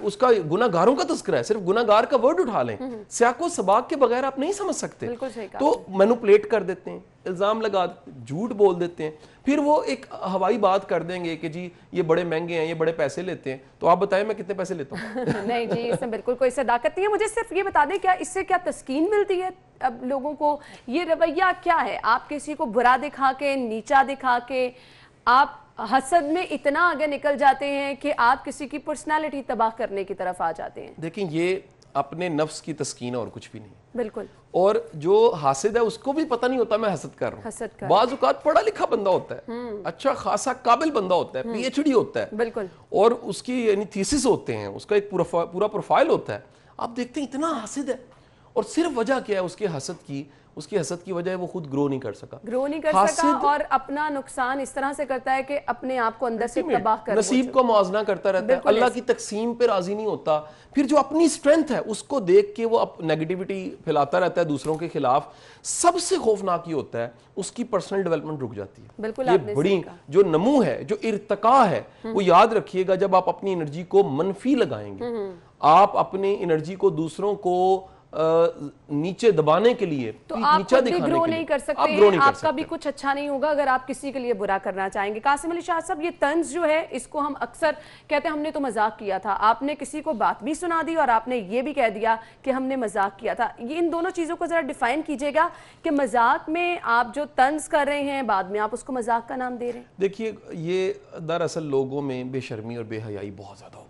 उसका गुनाहगारों का तस्करा है, सिर्फ गुनाहगार का वर्ड उठा लें, सियाको सबाक के बगैर आप नहीं समझ सकते। तो मैनिपुलेट कर देते हैं, इल्जाम लगा देते हैं, झूठ बोल देते हैं, फिर वो एक हवाई बात कर देंगे कि जी ये बड़े महंगे हैं, ये बड़े पैसे लेते हैं। तो आप बताएं मैं कितने पैसे लेता हूँ? नहीं जी, इसमें बिल्कुल कोई सदाकत नहीं है। मुझे सिर्फ ये बता दें, क्या इससे क्या तस्कीन मिलती है अब लोगों को? ये रवैया क्या है? आप किसी को बुरा दिखा के, नीचा दिखा के आप हसद में इतना आगे निकल जाते हैं कि आप किसी की पर्सनालिटी तबाह करने की तरफ आ जाते हैं। देखिए ये अपने नफ्स की तस्कीन और कुछ भी नहीं। बिल्कुल। और जो हासिद है उसको भी पता नहीं होता मैं हसद कर रहा हूँ। बाज़ औक़ात पढ़ा लिखा बंदा होता है, अच्छा खासा काबिल बंदा होता है, PhD होता है, बिल्कुल, और उसकी यानी थीसिस होते हैं, उसका एक पूरा प्रोफाइल होता है, आप देखते हैं इतना हासिद है, और सिर्फ वजह क्या है उसके हसद की, उसकी हसद की वजह है वो खुद ग्रो नहीं कर सका, और अपना नुकसान इस तरह से करता है कि अपने आप को अंदर से तबाह कर, नसीब को मुआवजा करता रहता है, अल्लाह की तकसीम पे राजी नहीं होता, फिर जो अपनी स्ट्रेंथ है उसको देख के वो नेगेटिविटी फैलाता रहता है दूसरों के खिलाफ। सबसे खौफनाक ये होता है उसकी पर्सनल डेवलपमेंट रुक जाती है। बिल्कुल, ये बड़ी जो नमू है, जो इर्तका है, वो याद रखिएगा जब आप अपनी एनर्जी को मनफी लगाएंगे, आप अपनी एनर्जी को दूसरों को नीचे दबाने के लिए, तो आप खुद भी ग्रो नहीं कर सकते हैं, आपका भी कुछ अच्छा नहीं होगा अगर आप किसी के लिए बुरा करना चाहेंगे। कासिम अली शाह साहब, ये तंज जो है इसको हम अक्सर कहते हैं हमने तो मजाक किया था, आपने किसी को बात भी सुना दी और आपने ये भी कह दिया कि हमने मजाक किया था। ये इन दोनों चीजों को जरा डिफाइन कीजिएगा कि मजाक में आप जो तंज कर रहे हैं बाद में आप उसको मजाक का नाम दे रहे हैं। देखिए ये दरअसल लोगों में बेशर्मी और बेहयाई बहुत ज्यादा हो गई।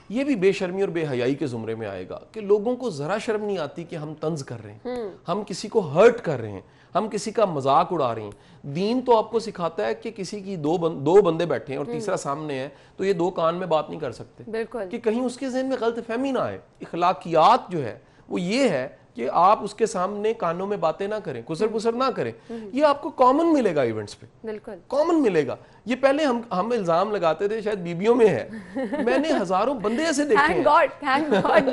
ये भी बेशर्मी और बेहयाई के जुमरे में आएगा कि लोगों को जरा शर्म नहीं आती कि हम तंज कर रहे हैं, हम किसी को हर्ट कर रहे हैं, हम किसी का मजाक उड़ा रहे हैं। दीन तो आपको सिखाता है कि किसी की दो बंदे बैठे हैं और तीसरा सामने है, तो ये दो कान में बात नहीं कर सकते, बिल्कुल, कि कहीं उसके ज़हन में गलतफहमी ना आए। इखलाकियात जो है वो ये है कि आप उसके सामने कानों में बातें ना करें, कुसर पुसर ना करें। ये आपको कॉमन मिलेगा इवेंट्स पे, बिल्कुल कॉमन मिलेगा। ये पहले हम इल्जाम लगाते थे शायद बीबियों में है, मैंने हजारों बंदे ऐसे देखे हैं, थैंक गॉड,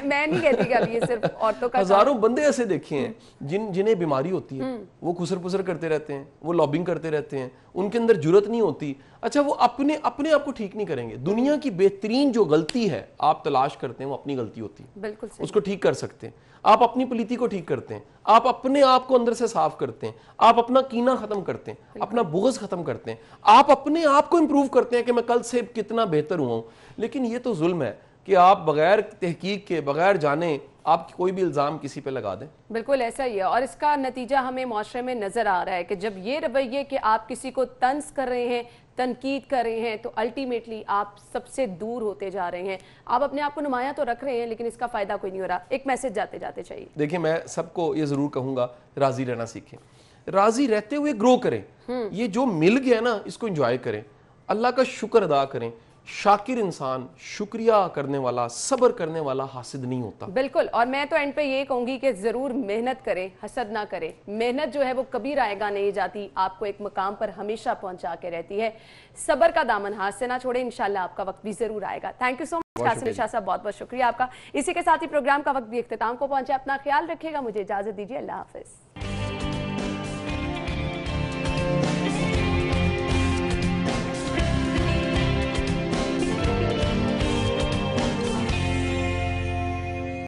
मैं नहीं कहती कि अब ये सिर्फ औरतों का, हजारों बंदे ऐसे देखे हैं जिन्हें बीमारी होती है, वो खुसर पुसर करते रहते हैं, वो लॉबिंग करते रहते हैं, उनके अंदर जुर्रत नहीं होती। अच्छा, वो अपने आप को ठीक नहीं करेंगे। दुनिया की बेहतरीन जो गलती है आप तलाश करते हैं वो अपनी गलती होती है, बिल्कुल उसको ठीक कर सकते हैं। आप अपनी पलीती को ठीक करते हैं, आप अपने आप को अंदर से साफ करते हैं, आप अपना कीना खत्म करते हैं, अपना बुग़्ज़ खत्म करते हैं, आप अपने आप को इंप्रूव करते हैं कि मैं कल से कितना बेहतर हुआ हूं। लेकिन ये तो जुल्म है कि आप बगैर तहकीक के, बगैर जाने आप कोई भी इल्ज़ाम किसी पे लगा दें। बिल्कुल ऐसा ही है, और इसका नतीजा हमें माशरे में नजर आ रहा है कि जब ये रवैये कि आप किसी को तंज कर रहे हैं, तनकीद कर रहे हैं, तो अल्टीमेटली आप सबसे दूर होते जा रहे हैं। आप अपने आप को नुमाया तो रख रहे हैं लेकिन इसका फायदा कोई नहीं हो रहा। एक मैसेज जाते जाते चाहिए। देखिए मैं सबको ये जरूर कहूंगा, राजी रहना सीखें, राजी रहते हुए ग्रो करें। ये जो मिल गया ना इसको एंजॉय करें, अल्लाह का शुक्र अदा करें। शाकिर इंसान, शुक्रिया करने वाला, सब्र करने वाला हासिद नहीं होता। बिल्कुल, और मैं तो एंड पे ये कहूंगी कि जरूर मेहनत करें, हसद ना करें। मेहनत जो है वो कभी रायगा नहीं जाती, आपको एक मुकाम पर हमेशा पहुंचा के रहती है। सब्र का दामन हाथ से ना छोड़े, इंशाल्लाह आपका वक्त भी जरूर आएगा। Thank you so much Qasim Ali Shah Sahab, बहुत बहुत शुक्रिया आपका। इसी के साथ ही प्रोग्राम का वक्त भी इख्तिताम को पहुंचा। अपना ख्याल रखिएगा, मुझे इजाजत दीजिए, अल्लाह हाफिज।